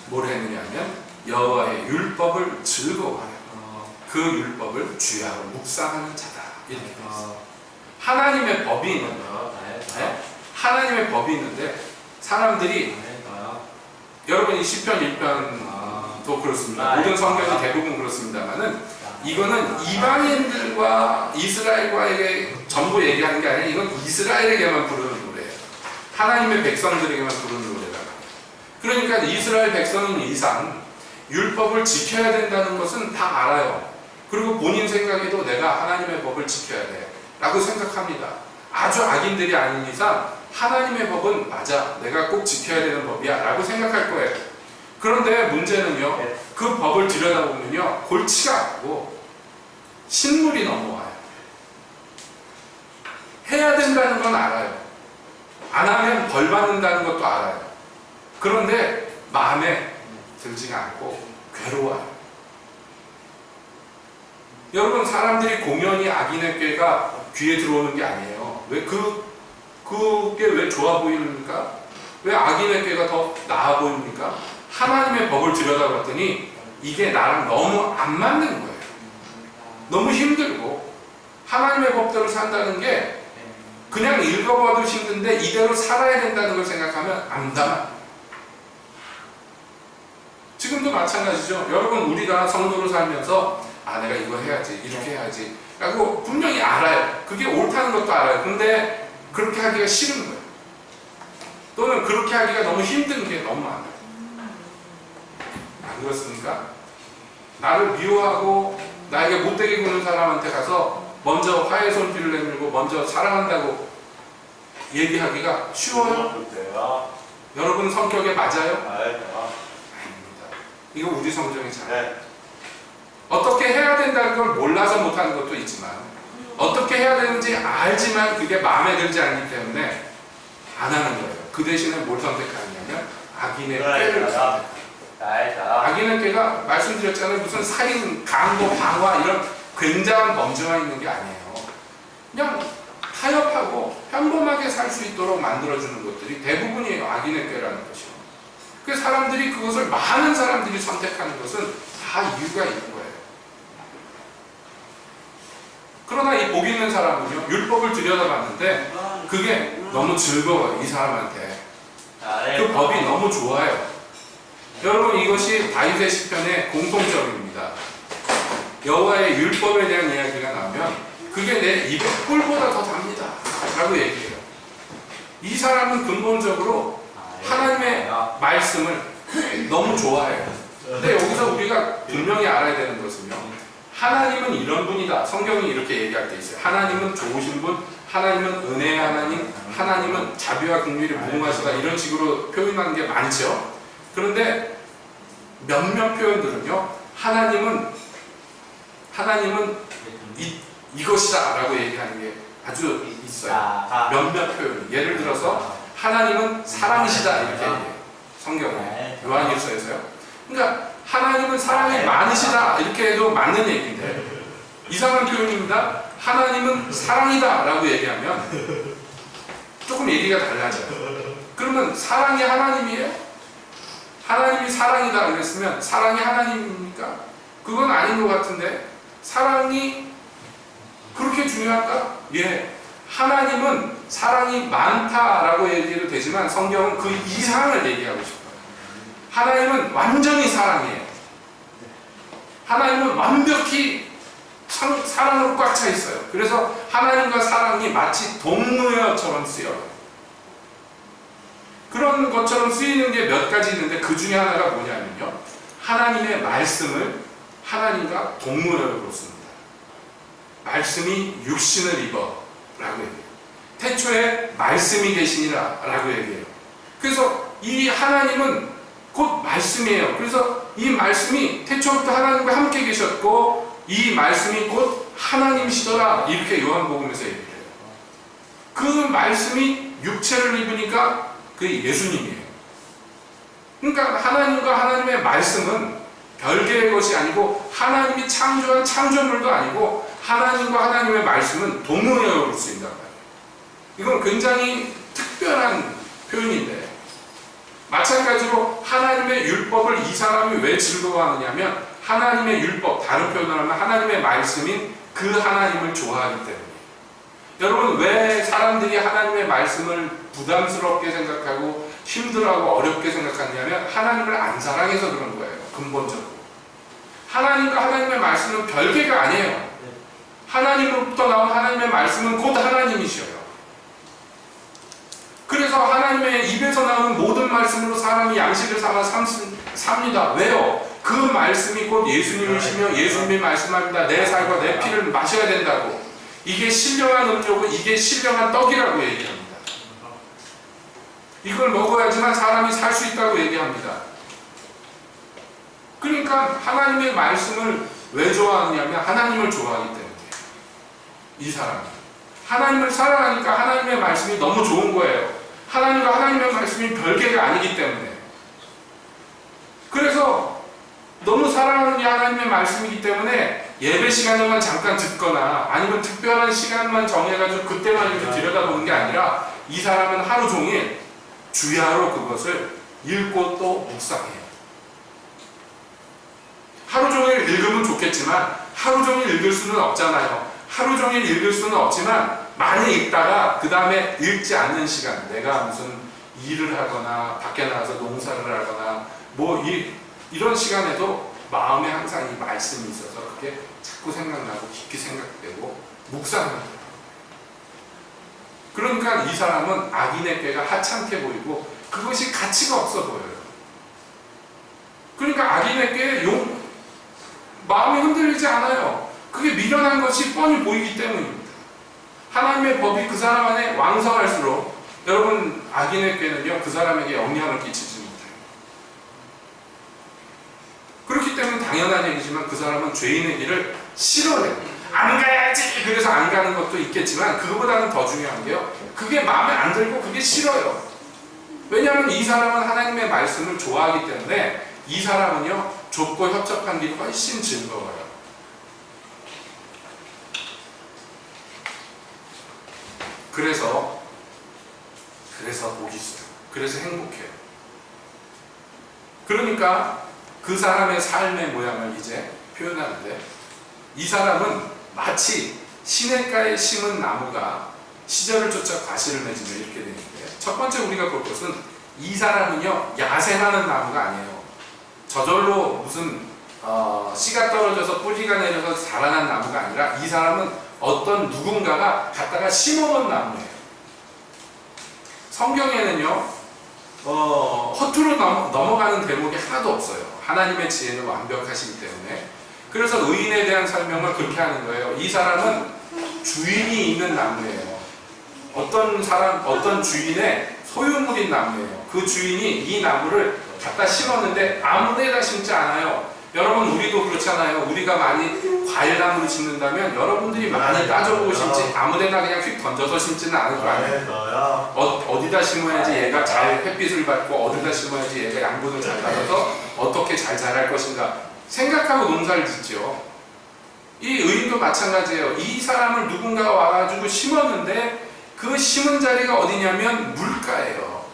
A: 뭘 했느냐 하면 여호와의 율법을 즐거워하여 그 율법을 주야로 묵상하는 자다. 이렇게 되어 있어요. 하나님의 법이 있는데, 하나님의 법이 있는데 사람들이, 여러분 이 시편 1편도 그렇습니다. 모든 성경이 대부분 그렇습니다만은 이거는 이방인들과 이스라엘과에게 전부 얘기하는 게 아니라 이건 이스라엘에게만 부르는 노래예요. 하나님의 백성들에게만 부르는 노래다. 그러니까 이스라엘 백성인 이상 율법을 지켜야 된다는 것은 다 알아요. 그리고 본인 생각에도 내가 하나님의 법을 지켜야 돼 라고 생각합니다. 아주 악인들이 아닌 이상 하나님의 법은 맞아, 내가 꼭 지켜야 되는 법이야 라고 생각할 거예요. 그런데 문제는요, 그 법을 들여다보면요, 골치가 아프고 신물이 넘어와요. 해야 된다는 건 알아요. 안 하면 벌 받는다는 것도 알아요. 그런데 마음에 들지가 않고 괴로워요. 여러분, 사람들이 공연히 악인의 꾀가 귀에 들어오는 게 아니에요. 왜 그게 왜 좋아 보입니까? 왜 악인의 꾀가 더 나아 보입니까? 하나님의 법을 들여다봤더니 이게 나랑 너무 안 맞는 거예요. 너무 힘들고 하나님의 법대로 산다는 게 그냥 읽어봐도 힘든데 이대로 살아야 된다는 걸 생각하면 암담한. 지금도 마찬가지죠. 여러분, 우리가 성도로 살면서 내가 이거 해야지, 이렇게 해야지 라고 분명히 알아요. 그게 옳다는 것도 알아요. 근데 그렇게 하기가 싫은 거예요. 또는 그렇게 하기가 너무 힘든 게 너무 많아요. 안 그렇습니까? 나를 미워하고 나에게 못되게 구는 사람한테 가서 먼저 화해 손길을 내밀고 먼저 사랑한다고 얘기하기가 쉬워요? 여러분 성격에 맞아요? 아닙니다. 이거 우리 성경이 잘. 어떻게 해야 된다는 걸 몰라서 못하는 것도 있지만 어떻게 해야 되는지 알지만 그게 마음에 들지 않기 때문에 안 하는 거예요. 그 대신에 뭘 선택하냐면 악인의 꾀를 선택합니다. 악인의 꾀가 말씀드렸잖아요. 무슨 살인, 강도, 방화 이런 굉장한 범죄만 있는 게 아니에요. 그냥 타협하고 평범하게 살 수 있도록 만들어주는 것들이 대부분이에요. 악인의 꾀라는 것이요. 그 사람들이 그것을 많은 사람들이 선택하는 것은 다 이유가 있는 거예요. 그러나 이 복 있는 사람은요, 율법을 들여다봤는데 그게 너무 즐거워요. 이 사람한테 그 법이 너무 좋아요. 여러분, 이것이 다윗의 시편의 공통점입니다. 여호와의 율법에 대한 이야기가 나오면 그게 내 입에 꿀보다 더 답니다 라고 얘기해요. 이 사람은 근본적으로 하나님의 말씀을 너무 좋아해요. 근데 여기서 우리가 분명히 알아야 되는 것은요, 하나님은 이런 분이다. 성경이 이렇게 얘기할 때 있어요. 하나님은 좋으신 분, 하나님은 은혜의 하나님, 하나님은 자비와 긍휼이 무궁하시다, 이런 식으로 표현하는 게 많죠. 그런데 몇몇 표현들은요, 하나님은 이것이다 라고 얘기하는 게 아주 있어요. 몇몇 표현. 예를 들어서 하나님은 사랑이시다 이렇게 얘기해요. 성경에 요한일서에서요. 그러니까 하나님은 사랑이 많으시다 이렇게 해도 맞는 얘기인데 이상한 표현입니다. 하나님은 사랑이다 라고 얘기하면 조금 얘기가 달라져요. 그러면 사랑이 하나님이에요? 하나님이 사랑이다 그랬으면 사랑이 하나님입니까? 그건 아닌 것 같은데 사랑이 그렇게 중요할까? 예, 하나님은 사랑이 많다라고 얘기해도 되지만 성경은 그 이상을 얘기하고 싶어요. 하나님은 완전히 사랑이에요. 하나님은 완벽히 사랑으로 꽉 차 있어요. 그래서 하나님과 사랑이 마치 동무여처럼 쓰여요. 그런 것처럼 쓰이는 게 몇 가지 있는데 그 중에 하나가 뭐냐면요, 하나님의 말씀을 하나님과 동무여로 씁니다. 말씀이 육신을 입어 라고 얘기해요. 태초에 말씀이 계시니라 라고 얘기해요. 그래서 이 하나님은 곧 말씀이에요. 그래서 이 말씀이 태초부터 하나님과 함께 계셨고 이 말씀이 곧 하나님이시더라, 이렇게 요한복음에서 얘기해요. 그 말씀이 육체를 입으니까 그 예수님이에요. 그러니까 하나님과 하나님의 말씀은 별개의 것이 아니고 하나님이 창조한 창조물도 아니고 하나님과 하나님의 말씀은 동무여로 쓰인단 말이에요. 이건 굉장히 특별한 표현인데, 마찬가지로 하나님의 율법을 이 사람이 왜 즐거워하느냐면 하나님의 율법, 다른 표현을 하면 하나님의 말씀인 그 하나님을 좋아하기 때문이에요. 여러분, 왜 사람들이 하나님의 말씀을 부담스럽게 생각하고 힘들어하고 어렵게 생각하냐면 하나님을 안 사랑해서 그런 거예요. 근본적으로 하나님과 하나님의 말씀은 별개가 아니에요. 하나님으로부터 나온 하나님의 말씀은 곧 하나님이셔요. 그래서 하나님의 입에서 나오는 모든 말씀으로 사람이 양식을 삼아 삽니다. 왜요? 그 말씀이 곧 예수님이시며 예수님이 말씀합니다. 내 살과 내 피를 마셔야 된다고. 이게 신령한 음료고 이게 신령한 떡이라고 얘기합니다. 이걸 먹어야지만 사람이 살 수 있다고 얘기합니다. 그러니까 하나님의 말씀을 왜 좋아하느냐면 하나님을 좋아하기 때문이에요. 이 사람이 하나님을 사랑하니까 하나님의 말씀이 너무 좋은 거예요. 하나님과 하나님의 말씀이 별개가 아니기 때문에. 그래서 너무 사랑하는 게 하나님의 말씀이기 때문에 예배 시간에만 잠깐 듣거나 아니면 특별한 시간만 정해가지고 그때만 이렇게 들여다보는 게 아니라 이 사람은 하루 종일 주야로 그것을 읽고 또 묵상해요. 하루 종일 읽으면 좋겠지만 하루 종일 읽을 수는 없잖아요. 하루 종일 읽을 수는 없지만 많이 읽다가 그 다음에 읽지 않는 시간, 내가 무슨 일을 하거나 밖에 나가서 농사를 하거나 뭐 이런 시간에도 마음에 항상 이 말씀이 있어서 그게 자꾸 생각나고 깊이 생각되고 묵상합니다. 그러니까 이 사람은 악인의 꾀가 하찮게 보이고 그것이 가치가 없어 보여요. 그러니까 악인의 꾀에 마음이 흔들리지 않아요. 그게 미련한 것이 뻔히 보이기 때문입니다. 하나님의 법이 그 사람 안에 왕성할수록 여러분, 악인의 꾀는요 그 사람에게 영향을 끼치지 못해요. 그렇기 때문에 당연한 얘기지만 그 사람은 죄인의 길을 싫어해요. 안 가야지! 그래서 안 가는 것도 있겠지만 그거보다는 더 중요한 게요, 그게 마음에 안 들고 그게 싫어요. 왜냐하면 이 사람은 하나님의 말씀을 좋아하기 때문에 이 사람은요 좁고 협착한 길이 훨씬 즐거워요. 그래서 복이 있어요. 그래서 행복해요. 그러니까 그 사람의 삶의 모양을 이제 표현하는데, 이 사람은 마치 시냇가에 심은 나무가 시절을 쫓아 과실을 맺으며 이렇게 되는데, 첫 번째 우리가 볼 것은 이 사람은요 야생하는 나무가 아니에요. 저절로 무슨 씨가 떨어져서 뿌리가 내려서 자라난 나무가 아니라 이 사람은 어떤 누군가가 갖다가 심어놓은 나무예요. 성경에는요 허투루 넘어가는 대목이 하나도 없어요. 하나님의 지혜는 완벽하시기 때문에. 그래서 의인에 대한 설명을 그렇게 하는 거예요. 이 사람은 주인이 있는 나무예요. 어떤 주인의 소유물인 나무예요. 그 주인이 이 나무를 갖다 심었는데 아무 데다 심지 않아요. 여러분, 우리도 그렇잖아요. 우리가 많이 과일나무를 심는다면 여러분들이 많이 따져보고 심지 아무데나 그냥 휙 던져서 심지는 않을 거 아니에요. 어디다 심어야지 얘가 잘 햇빛을 받고 어디다 심어야지 얘가 양분을 잘 받아서 어떻게 잘 자랄 것인가 생각하고 농사를 짓죠. 이 의인도 마찬가지예요. 이 사람을 누군가가 와가지고 심었는데 그 심은 자리가 어디냐면 물가예요.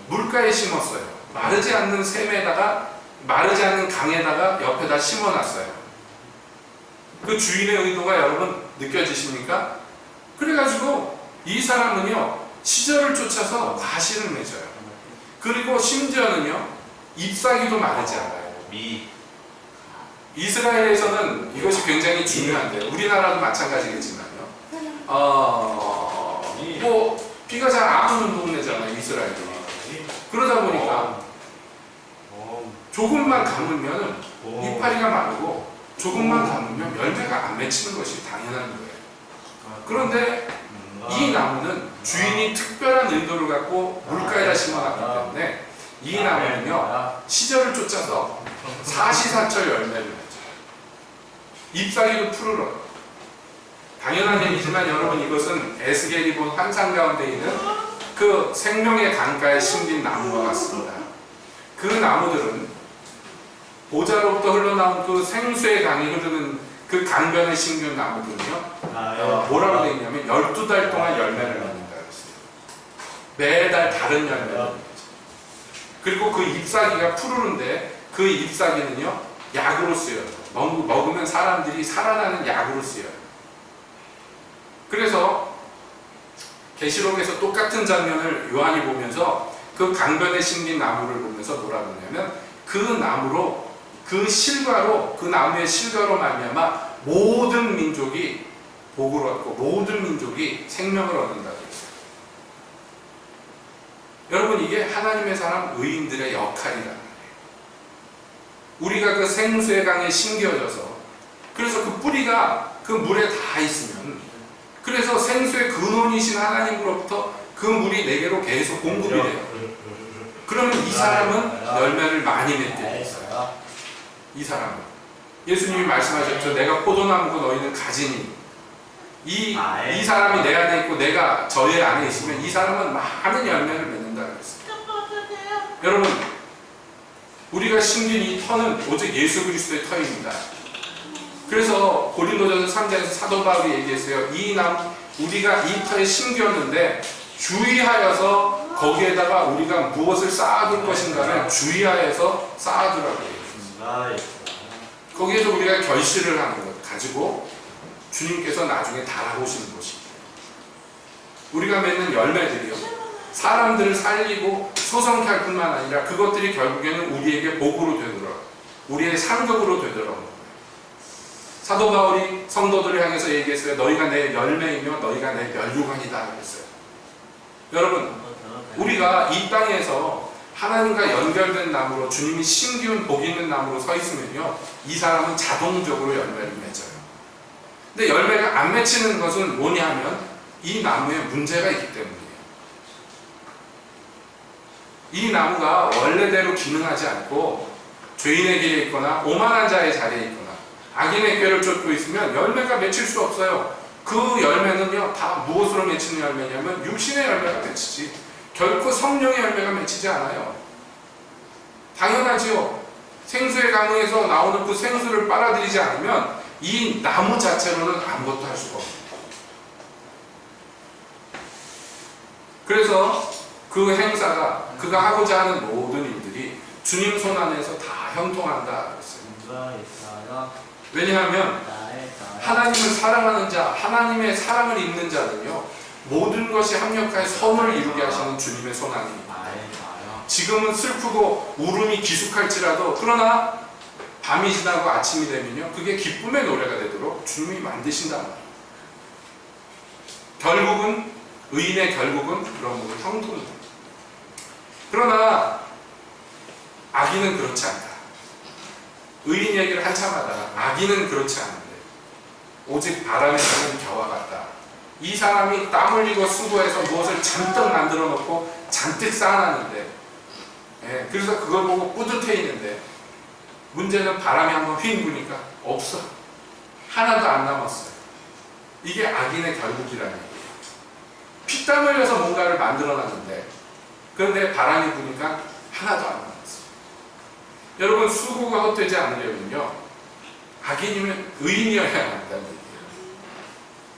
A: 물가에 심었어요. 마르지 않는 샘에다가, 마르지 않는 강에다가 옆에다 심어놨어요. 그 주인의 의도가 여러분 느껴지십니까? 그래가지고 이 사람은요 시절을 쫓아서 과실을 맺어요. 그리고 심지어는요 잎사귀도 마르지 않아요. 이스라엘에서는 이것이 굉장히 중요한데 우리나라도 마찬가지겠지만요. 뭐 비가 잘 안 오는 동네잖아요, 이스라엘이. 그러다 보니까 조금만 감으면 이파리가 마르고 조금만 감으면 열매가 안 맺히는 것이 당연한 거예요. 그런데 이 나무는 주인이 특별한 의도를 갖고 물가에다 심어놨기 때문에 이 나무는요 시절을 쫓아서 사시사철 열매를 맺어요. 잎사귀도 푸르러요. 당연한 얘기지만 여러분 이것은 에스겔이 본 환상 가운데 있는 그 생명의 강가에 심긴 나무와 같습니다. 그 나무들은 보좌로부터 흘러나온 그 생수의 강이 흐르는 그 강변에 심긴 나무들은요 뭐라고 되어 있냐면 12달 동안 열매를 맺는다 그랬어요. 매달 다른 열매를 맺죠. 그리고 그 잎사귀가 푸르른데 그 잎사귀는요 약으로 쓰여요. 먹으면 사람들이 살아나는 약으로 쓰여요. 그래서 계시록에서 똑같은 장면을 요한이 보면서 그 강변에 심긴 나무를 보면서 뭐라 그러냐면 그 나무로 그 실과로 그 나무의 실과로 말미암아 모든 민족이 복을 얻고 모든 민족이 생명을 얻는다고 했어요. 여러분 이게 하나님의 사람 의인들의 역할이라는 거예요. 우리가 그 생수의 강에 심겨져서 그래서 그 뿌리가 그 물에 다 있으면 그래서 생수의 근원이신 하나님으로부터 그 물이 내게로 계속 공급이 돼요. 그러면 이 사람은 열매를 많이 맺게 됐어요. 이 사람은 예수님이 말씀하셨죠. 내가 포도나무고 너희는 가지니 이 사람이 내 안에 있고 내가 저의 안에 있으면 이 사람은 많은 열매를 맺는다 그랬어요. 여러분 우리가 심긴 이 터는 오직 예수 그리스도의 터입니다. 그래서 고린도전서 3장에서 사도 바울이 얘기했어요. 이 나무 우리가 이 터에 심겼는데 주의하여서 거기에다가 우리가 무엇을 쌓아둘 것인가를 주의하여서 쌓아두라고 얘기했어요. 거기에서 우리가 결실을 하는 것 가지고 주님께서 나중에 달아오시는 것입니다. 우리가 맺는 열매들이요 사람들을 살리고 소성케 할 뿐만 아니라 그것들이 결국에는 우리에게 복으로 되더라, 우리의 상급으로 되더라고요. 사도 바울이 성도들을 향해서 얘기했어요. 너희가 내 열매이며 너희가 내 멸류관이다 그랬어요. 여러분 우리가 이 땅에서 하나님과 연결된 나무로 주님이 심기운 복 있는 나무로 서 있으면요 이 사람은 자동적으로 열매를 맺어요. 근데 열매가 안 맺히는 것은 뭐냐 하면 이 나무에 문제가 있기 때문이에요. 이 나무가 원래대로 기능하지 않고 죄인의 길에 있거나 오만한 자의 자리에 있거나 악인의 꾀를 쫓고 있으면 열매가 맺힐 수 없어요. 그 열매는요 다 무엇으로 맺히는 열매냐면 육신의 열매가 맺히지 결코 성령의 열매가 맺히지 않아요. 당연하지요. 생수의 강에서 나오는 그 생수를 빨아들이지 않으면 이 나무 자체로는 아무것도 할 수가 없어요. 그래서 그 행사가 그가 하고자 하는 모든 일들이 주님 손 안에서 다 형통한다 그랬어요. 왜냐하면 하나님을 사랑하는 자, 하나님의 사랑을 입는 자는요 모든 것이 합력하여 선을 이루게 하시는 주님의 손 안에 있다. 지금은 슬프고 울음이 기숙할지라도 그러나 밤이 지나고 아침이 되면요 그게 기쁨의 노래가 되도록 주님이 만드신단 말이에요. 결국은 의인의 결국은 그런 것을 형통이다. 그러나 악인은 그렇지 않다. 의인 얘기를 한참 하다가 악인은 그렇지 않은데 오직 바람에 타는 겨와 같다. 이 사람이 땀 흘리고 수고해서 무엇을 잔뜩 만들어 놓고 잔뜩 쌓아놨는데 그래서 그걸 보고 뿌듯해 있는데 문제는 바람이 한번 휙 부니까 없어. 하나도 안 남았어요. 이게 악인의 결국이라는 얘기예요. 피땀 흘려서 뭔가를 만들어 놨는데 그런데 바람이 부니까 하나도 안 남았어요. 여러분 수고가 헛되지 않으려면요 악인이면 의인이어야 한다는 얘기예요.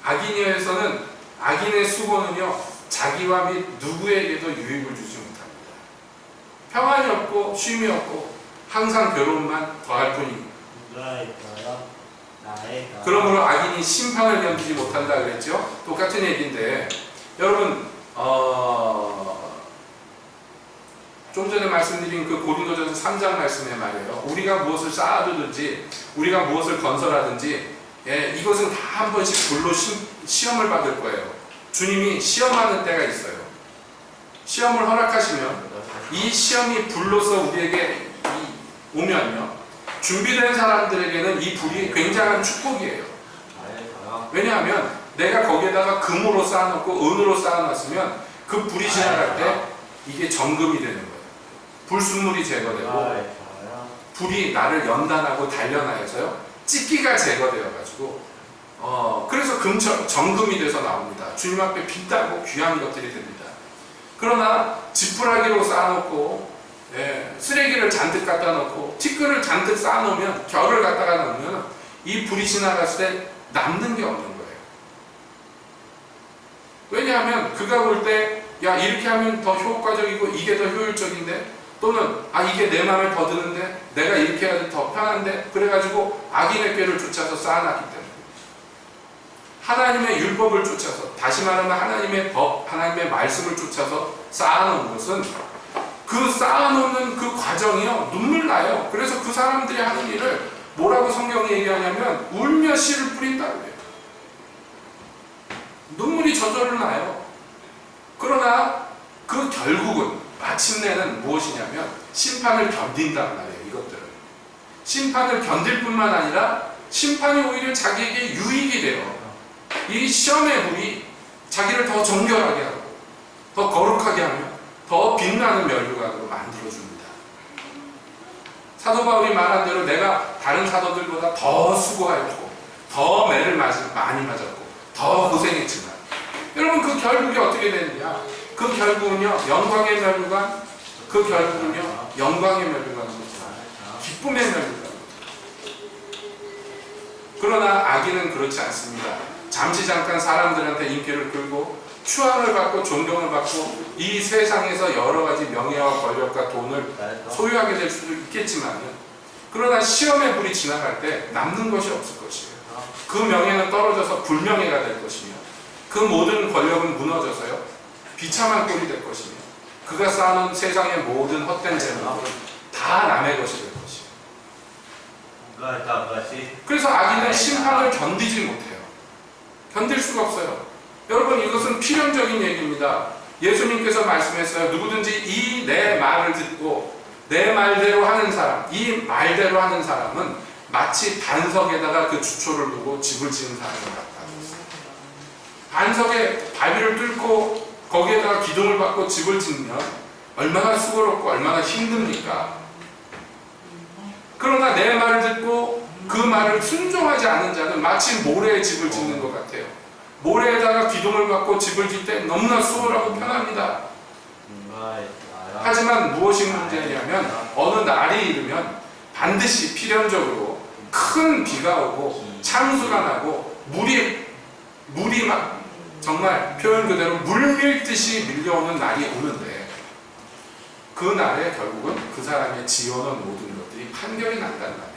A: 악인이어서는 악인의 수고는요 자기와 및 누구에게도 유익을 주지 못합니다. 평안이 없고 쉼이 없고 항상 괴로움만 더할 뿐입니다. 그러므로 악인이 심판을 견디지 못한다 그랬죠. 똑같은 얘기인데 여러분 좀 전에 말씀드린 그 고린도전서 3장 말씀의 말이에요. 우리가 무엇을 쌓아두든지 우리가 무엇을 건설하든지 이것은 다 한 번씩 불로 시험을 받을 거예요. 주님이 시험하는 때가 있어요. 시험을 허락하시면 이 시험이 불로서 우리에게 오면요, 준비된 사람들에게는 이 불이 굉장한 축복이에요. 왜냐하면 내가 거기에다가 금으로 쌓아놓고 은으로 쌓아놨으면 그 불이 지나갈 때 이게 정금이 되는 거예요. 불순물이 제거되고 불이 나를 연단하고 단련하여서요 찌기가 제거되어가지고 그래서 정금이 돼서 나옵니다. 주님 앞에 빛나고 귀한 것들이 됩니다. 그러나 지푸라기로 쌓아놓고 쓰레기를 잔뜩 갖다 놓고 티끌을 잔뜩 쌓아놓으면, 결을 갖다가 놓으면 이 불이 지나갔을 때 남는 게 없는 거예요. 왜냐하면 그가 볼 때 야, 이렇게 하면 더 효과적이고 이게 더 효율적인데, 또는 이게 내 마음에 더 드는데 내가 이렇게 해야지 더 편한데, 그래가지고 악인의 꾀를 쫓아서 쌓아놨기 때문에 하나님의 율법을 쫓아서, 다시 말하면 하나님의 법, 하나님의 말씀을 쫓아서 쌓아놓은 것은, 그 쌓아놓는 그 과정이요 눈물 나요. 그래서 그 사람들이 하는 일을 뭐라고 성경이 얘기하냐면 울며 씨를 뿌린다고 해요. 눈물이 저절로 나요. 그러나 그 결국은 마침내는 무엇이냐면 심판을 견딘단 말이에요. 이것들은 심판을 견딜 뿐만 아니라 심판이 오히려 자기에게 유익이 돼요. 이 시험의 불이 자기를 더 정결하게 하고 더 거룩하게 하며 더 빛나는 면류관으로 만들어줍니다. 사도 바울이 말한 대로 내가 다른 사도들보다 더 수고하였고 더 매를 많이 맞았고 더 고생했지만, 여러분 그 결국이 어떻게 되느냐? 그 결국은요 영광의 면류관, 그 결국은요 영광의 면류관입니다. 기쁨의 면류관. 그러나 악인은 그렇지 않습니다. 잠시 잠깐 사람들한테 인기를 끌고 추앙을 받고 존경을 받고 이 세상에서 여러 가지 명예와 권력과 돈을 소유하게 될 수도 있겠지만, 그러나 시험의 불이 지나갈 때 남는 것이 없을 것이에요. 그 명예는 떨어져서 불명예가 될 것이며, 그 모든 권력은 무너져서요 비참한 꼴이 될 것이며, 그가 쌓아놓은 세상의 모든 헛된 재물은 다 남의 것이 될 것이에요. 그래서 악인은 심판을 견디지 못해요. 견딜 수가 없어요. 여러분 이것은 필연적인 얘기입니다. 예수님께서 말씀했어요. 누구든지 이 내 말을 듣고 내 말대로 하는 사람, 이 말대로 하는 사람은 마치 반석에다가 그 주초를 두고 집을 지은 사람을 같다고 했어요. 반석에 바위를 뚫고 거기에다가 기둥을 박고 집을 짓면 얼마나 수고롭고 얼마나 힘듭니까? 그러나 내 말을 듣고 그 말을 순종하지 않는 자는 마치 모래에 집을 짓는 것 같아요. 모래에다가 기둥을 박고 집을 짓 때 너무나 수월하고 편합니다. 하지만 무엇이 문제냐면 어느 날이 이르면 반드시 필연적으로 큰 비가 오고 창수가 나고 물이 막 정말 표현 그대로 물밀듯이 밀려오는 날이 오는데, 그 날에 결국은 그 사람의 지어놓은 모든 것들이 판결이 난단 말이에요.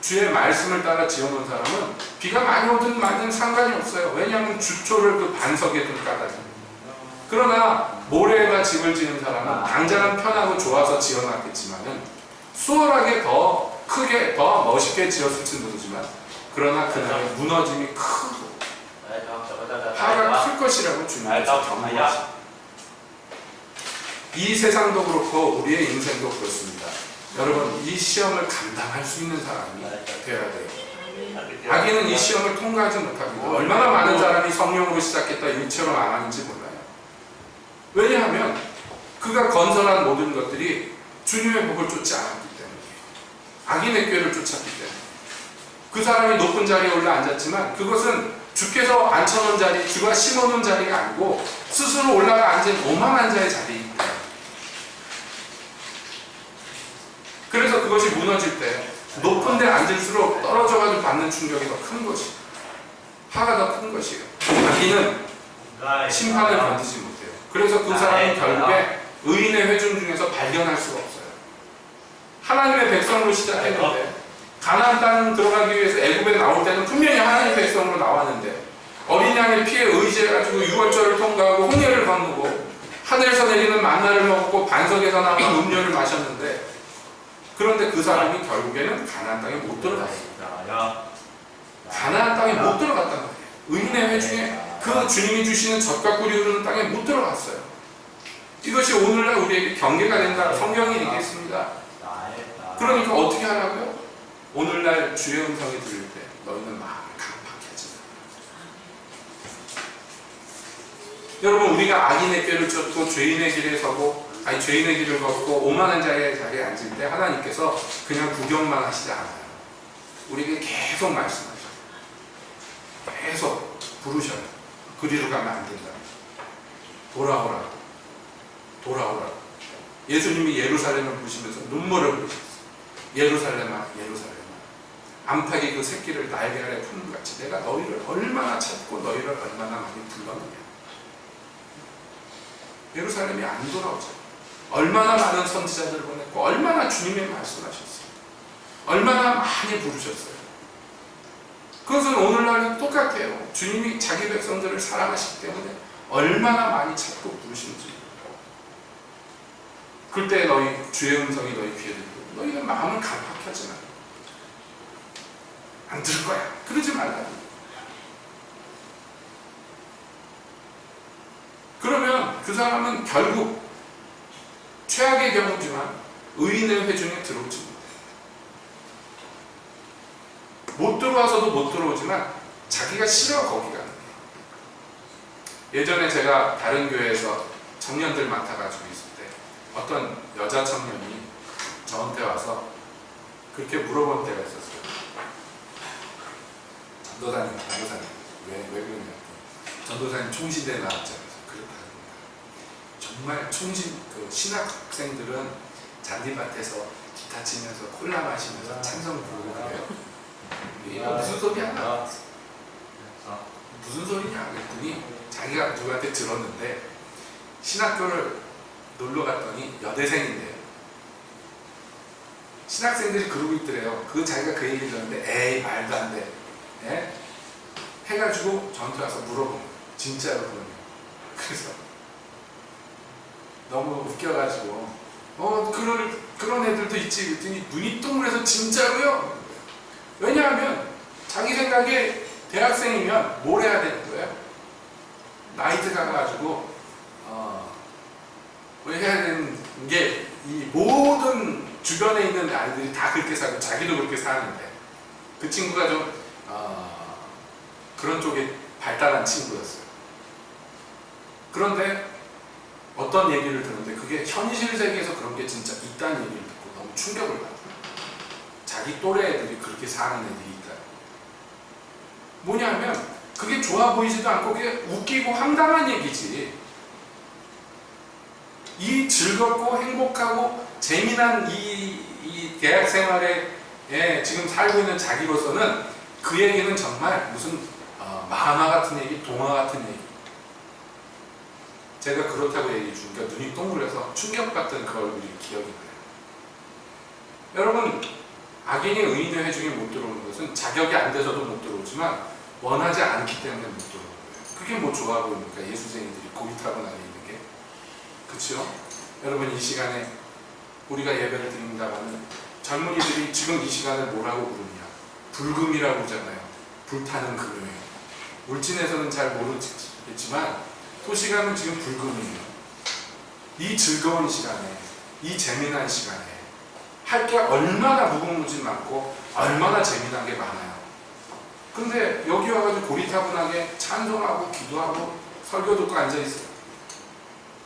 A: 주의 말씀을 따라 지어놓은 사람은 비가 많이 오든 말든 상관이 없어요. 왜냐하면 주초를 그 반석에 둘 까닭입니다. 그러나 모래에다 집을 지은 사람은 당장은 편하고 좋아서 지어놨겠지만은 수월하게 더 크게 더 멋있게 지었을지 모르지만, 그러나 그날의 무너짐이 크고 파가 클 것이라고 주님께서 경고하십니다. 이 세상도 그렇고 우리의 인생도 그렇습니다. 여러분 이 시험을 감당할 수 있는 사람이 되어야 돼요. 악인은 이 시험을 통과하지 못합니다. 얼마나 많은 사람이 성령으로 시작했다 일처럼 안 하는지 몰라요. 왜냐하면 그가 건설한 모든 것들이 주님의 복을 쫓지 않았기 때문이에요. 악인의 꾀를 쫓았기 때문에. 그 사람이 높은 자리에 올라앉았지만 그것은 주께서 앉혀놓은 자리, 주가 심어놓은 자리가 아니고 스스로 올라가 앉은 오만한 자의 자리입니다. 그래서 그것이 무너질 때 높은 데 앉을수록 떨어져가지고 받는 충격이 더 큰 것이에요. 화가 더 큰 것이에요. 악인은 심판을 견디지 못해요. 그래서 그 사람은 결국에 의인의 회중 중에서 발견할 수가 없어요. 하나님의 백성으로 시작했는데 가나안 땅 들어가기 위해서 애굽에 나올 때는 분명히 하나님의 백성으로 나왔는데 어린 양의 피에 의지해가지고 유월절을 통과하고 홍해를 건너고 하늘에서 내리는 만나를 먹고 반석에서 나오는 음료를 마셨는데, 그런데 그 사람이 결국에는 가나안 땅에 못 들어갔어요. 가나안 땅에 못 들어갔단 말이에요. 의인의 회중에 그 주님이 주시는 젖과 꿀이 흐르는 땅에 못 들어갔어요. 이것이 오늘날 우리에게 경계가 된다. 성경이 얘기했습니다. 그러니까 어떻게 하라고요? 오늘날 주의 음성이 들릴 때 너희는 마음을 강팍히 하지 마. 여러분, 우리가 악인의 꾀를 쫓고 죄인의 길에 서고, 죄인의 길을 걷고 오만한 자의 자리에 앉을 때 하나님께서 그냥 구경만 하시지 않아요. 우리에게 계속 말씀하셔요. 계속 부르셔요. 그리로 가면 안 된다. 돌아오라. 돌아오라. 예수님이 예루살렘을 보시면서 눈물을 흘리셨어요. 예루살렘아, 예루살렘아, 암탉이 그 새끼를 날개 아래 푸는 같이 내가 너희를 얼마나 찾고 너희를 얼마나 많이 불렀느냐. 예루살렘이 안 돌아오죠. 얼마나 많은 선지자들을 보냈고, 얼마나 주님의 말씀하셨어요. 얼마나 많이 부르셨어요. 그것은 오늘날은 똑같아요. 주님이 자기 백성들을 사랑하시기 때문에 얼마나 많이 찾고 부르시는지. 그때 너희 주의 음성이 너희 귀에 들리고 너희는 마음을 강팍히 하지 마. 안 들을 거야. 그러지 말라고. 그러면 그 사람은 결국 최악의 경우지만 의인의 회중에 들어오지 못해요. 못 들어와서도 못 들어오지만 자기가 싫어 거기 가는 거예요. 예전에 제가 다른 교회에서 청년들 맡아가지고 있을 때 어떤 여자 청년이 저한테 와서 그렇게 물어본 때가 있었어요. 전도사님, 왜 그러냐. 전도사님 총시대 나왔잖아요. 정말 신학생들은 잔디밭에서 기타 치면서 콜라 마시면서 찬송 부르고 그래요. 이거 무슨 소리야? 무슨 소리냐? 그랬더니 자기가 누구한테 들었는데 신학교를 놀러 갔더니 여대생인데요. 신학생들이 그러고 있더래요. 자기가 그 얘기를 들었는데 에이 말도 안 돼. 예? 해가지고 저한테 와서 물어본 거예요. 진짜로 그러냐. 그래서 너무 웃겨가지고 그런 애들도 있지. 그랬더니 눈이 동그래서 진짜로요? 왜냐하면 자기 생각에 대학생이면 뭘 해야 되는 거예요? 나이트 가가지고 왜 해야 되는 게 이 모든 주변에 있는 아이들이 다 그렇게 살고 자기도 그렇게 사는데 그 친구가 좀 그런 쪽에 발달한 친구였어요. 그런데 어떤 얘기를 듣는데 그게 현실 세계에서 그런 게 진짜 있다는 얘기를 듣고 너무 충격을 받아요. 자기 또래 애들이 그렇게 사는 애들이 있다. 뭐냐면 그게 좋아 보이지도 않고 그게 웃기고 황당한 얘기지. 이 즐겁고 행복하고 재미난 이 대학 생활에 지금 살고 있는 자기로서는 그 얘기는 정말 무슨 만화 같은 얘기, 동화 같은 얘기. 제가 그렇다고 얘기해 주니까 눈이 동그래서 충격받던 그 얼굴이 기억이 나요. 여러분, 악인이 의인의 회중에 못 들어오는 것은 자격이 안 돼서도 못 들어오지만 원하지 않기 때문에 못 들어오는 거예요. 그게 뭐 좋아 보입니까? 예수쟁이들이 고리타분하게 있는 게. 그렇죠? 여러분, 이 시간에 우리가 예배를 드립니다만 젊은이들이 지금 이 시간을 뭐라고 부르냐? 불금이라고 그러잖아요. 불타는 금요일. 울진에서는 잘 모르겠지만 토시감은 지금 불금이에요. 이 즐거운 시간에, 이 재미난 시간에 할 게 얼마나 무궁무진 많고 얼마나 재미난 게 많아요. 근데 여기 와가지고 고리타분하게 찬송하고 기도하고 설교 듣고 앉아있어요.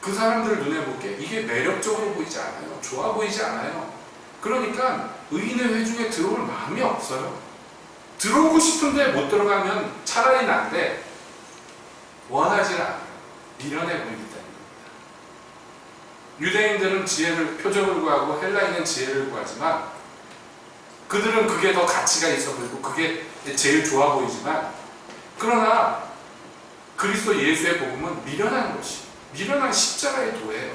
A: 그 사람들 눈에 볼게 이게 매력적으로 보이지 않아요. 좋아 보이지 않아요. 그러니까 의인의 회중에 들어올 마음이 없어요. 들어오고 싶은데 못 들어가면 차라리 난데 원하지 않아요. 미련해 보이기 때문입니다. 유대인들은 지혜를, 표적을 구하고 헬라인은 지혜를 구하지만 그들은 그게 더 가치가 있어 보이고 그게 제일 좋아 보이지만 그러나 그리스도 예수의 복음은 미련한 것이, 미련한 십자가의 도예요.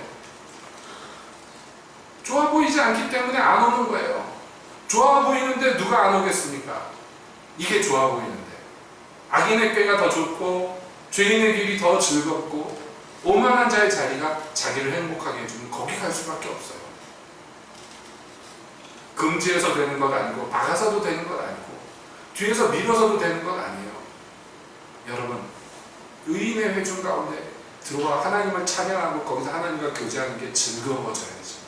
A: 좋아 보이지 않기 때문에 안 오는 거예요. 좋아 보이는데 누가 안 오겠습니까? 이게 좋아 보이는데 악인의 꾀가 더 좋고 죄인의 길이 더 즐겁고 오만한 자의 자리가 자기를 행복하게 해주면 거기 갈 수밖에 없어요. 금지해서 되는 것 아니고 막아서도 되는 것 아니고 뒤에서 밀어서도 되는 것 아니에요. 여러분, 의인의 회중 가운데 들어와 하나님을 찬양하고 거기서 하나님과 교제하는 게 즐거워져야지.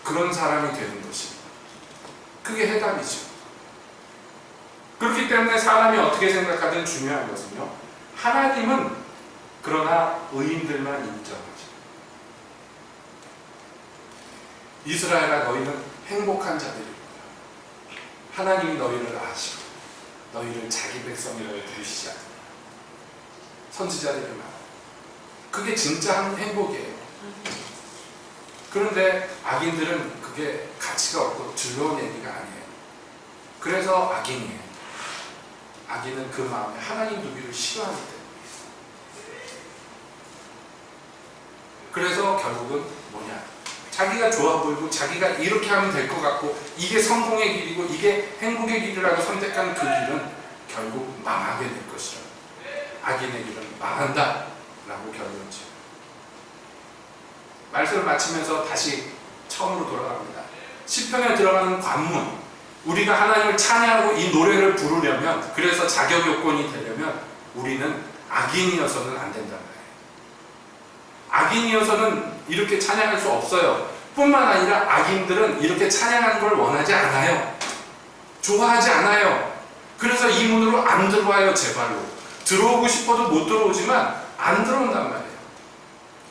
A: 그런 사람이 되는 것이 그게 해답이죠. 그렇기 때문에 사람이 어떻게 생각하든 중요한 것은요, 하나님은 그러나 의인들만 인정하죠. 이스라엘아, 너희는 행복한 자들이구나. 하나님이 너희를 아시고 너희를 자기 백성이라고 부르시지 않습니다. 선지자들이 말합니다. 그게 진짜 행복이에요. 그런데 악인들은 그게 가치가 없고 즐거운 얘기가 아니에요. 그래서 악인이에요. 악인은 그 마음에 하나님 두기를 싫어하기 때문에. 그래서 결국은 뭐냐? 자기가 좋아 보이고 자기가 이렇게 하면 될 것 같고 이게 성공의 길이고 이게 행복의 길이라고 선택한 그 길은 결국 망하게 될 것이라. 악인의 길은 망한다 라고 결론을 지어요. 말씀을 마치면서 다시 처음으로 돌아갑니다. 시편에 들어가는 관문, 우리가 하나님을 찬양하고 이 노래를 부르려면, 그래서 자격 요건이 되려면 우리는 악인이어서는 안 된단 말이에요. 악인이어서는 이렇게 찬양할 수 없어요. 뿐만 아니라 악인들은 이렇게 찬양하는 걸 원하지 않아요. 좋아하지 않아요. 그래서 이 문으로 안 들어와요. 제발로. 들어오고 싶어도 못 들어오지만 안 들어온단 말이에요.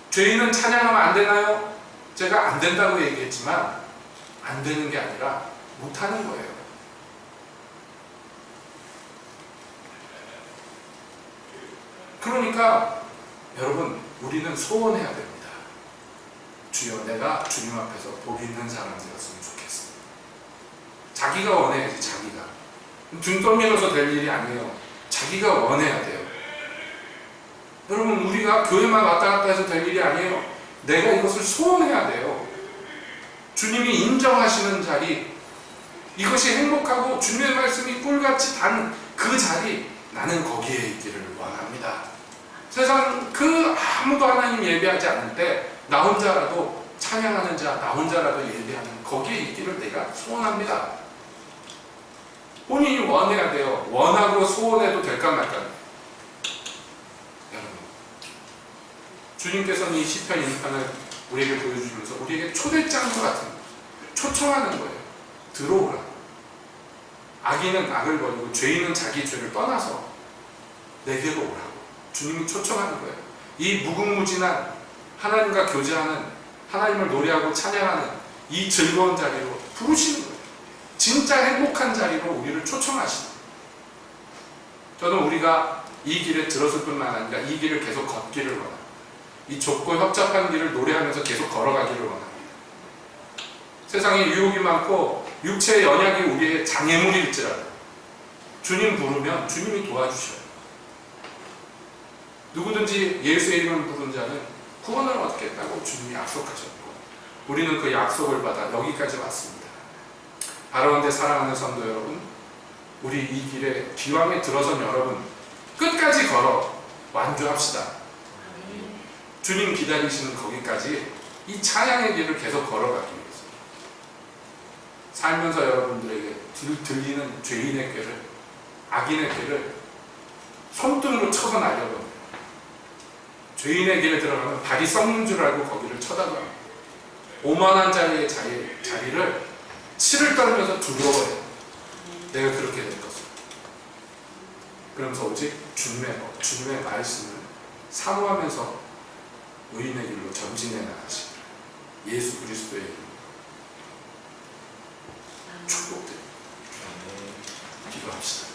A: 죄인은 찬양하면 안 되나요? 제가 안 된다고 얘기했지만 안 되는 게 아니라 못하는 거예요. 그러니까 여러분, 우리는 소원해야 됩니다. 주여, 내가 주님 앞에서 복 있는 사람 되었으면 좋겠어. 자기가 원해야지. 자기가 등 떠밀어서 될 일이 아니에요. 자기가 원해야 돼요. 여러분, 우리가 교회만 왔다 갔다 해서 될 일이 아니에요. 내가 이것을 소원해야 돼요. 주님이 인정하시는 자리, 이것이 행복하고 주님의 말씀이 꿀같이 단 그 자리, 나는 거기에 있기를 원합니다. 세상 그 아무도 하나님 예배하지 않을 때 나 혼자라도 찬양하는 자, 나 혼자라도 예배하는 거기에 있기를 내가 소원합니다. 본인이 원해야 돼요. 원하고 소원해도 될까 말까. 여러분, 주님께서는 이 시편 1편을 우리에게 보여주면서 우리에게 초대장소 같은 거예요. 초청하는 거예요. 들어오라. 악인은 악을 버리고 죄인은 자기 죄를 떠나서 내게로 오라고 주님이 초청하는 거예요. 이 무궁무진한 하나님과 교제하는, 하나님을 노래하고 찬양하는 이 즐거운 자리로 부르시는 거예요. 진짜 행복한 자리로 우리를 초청하시는 거예요. 저는 우리가 이 길에 들었을 뿐만 아니라 이 길을 계속 걷기를 원합니다. 이 좁고 협잡한 길을 노래하면서 계속 걸어가기를 원합니다. 세상에 유혹이 많고 육체의 연약이 우리의 장애물일지라도 주님 부르면 주님이 도와주셔요. 누구든지 예수의 이름을 부른 자는 구원을 얻겠다고 주님이 약속하셨고 우리는 그 약속을 받아 여기까지 왔습니다. 바라온대 사랑하는 성도 여러분, 우리 이 길에 기왕에 들어선 여러분 끝까지 걸어 완주합시다. 주님 기다리시는 거기까지 이 찬양의 길을 계속 걸어가기 위해서 살면서 여러분들에게 들리는 죄인의 꾀를, 악인의 꾀를 손등으로 쳐서 날려버려요. 죄인의 길에 들어가면 발이 썩는 줄 알고 거기를 쳐다봐요. 오만한 자의 자리를 치를 떨면서 두려워해요. 내가 그렇게 될 것을. 그러면서 오직 주님의 말씀을 사모하면서 의인의 길로 전진해 나가시기를 예수 그리스도의 이름으로 축복드립니다. 기도합시다.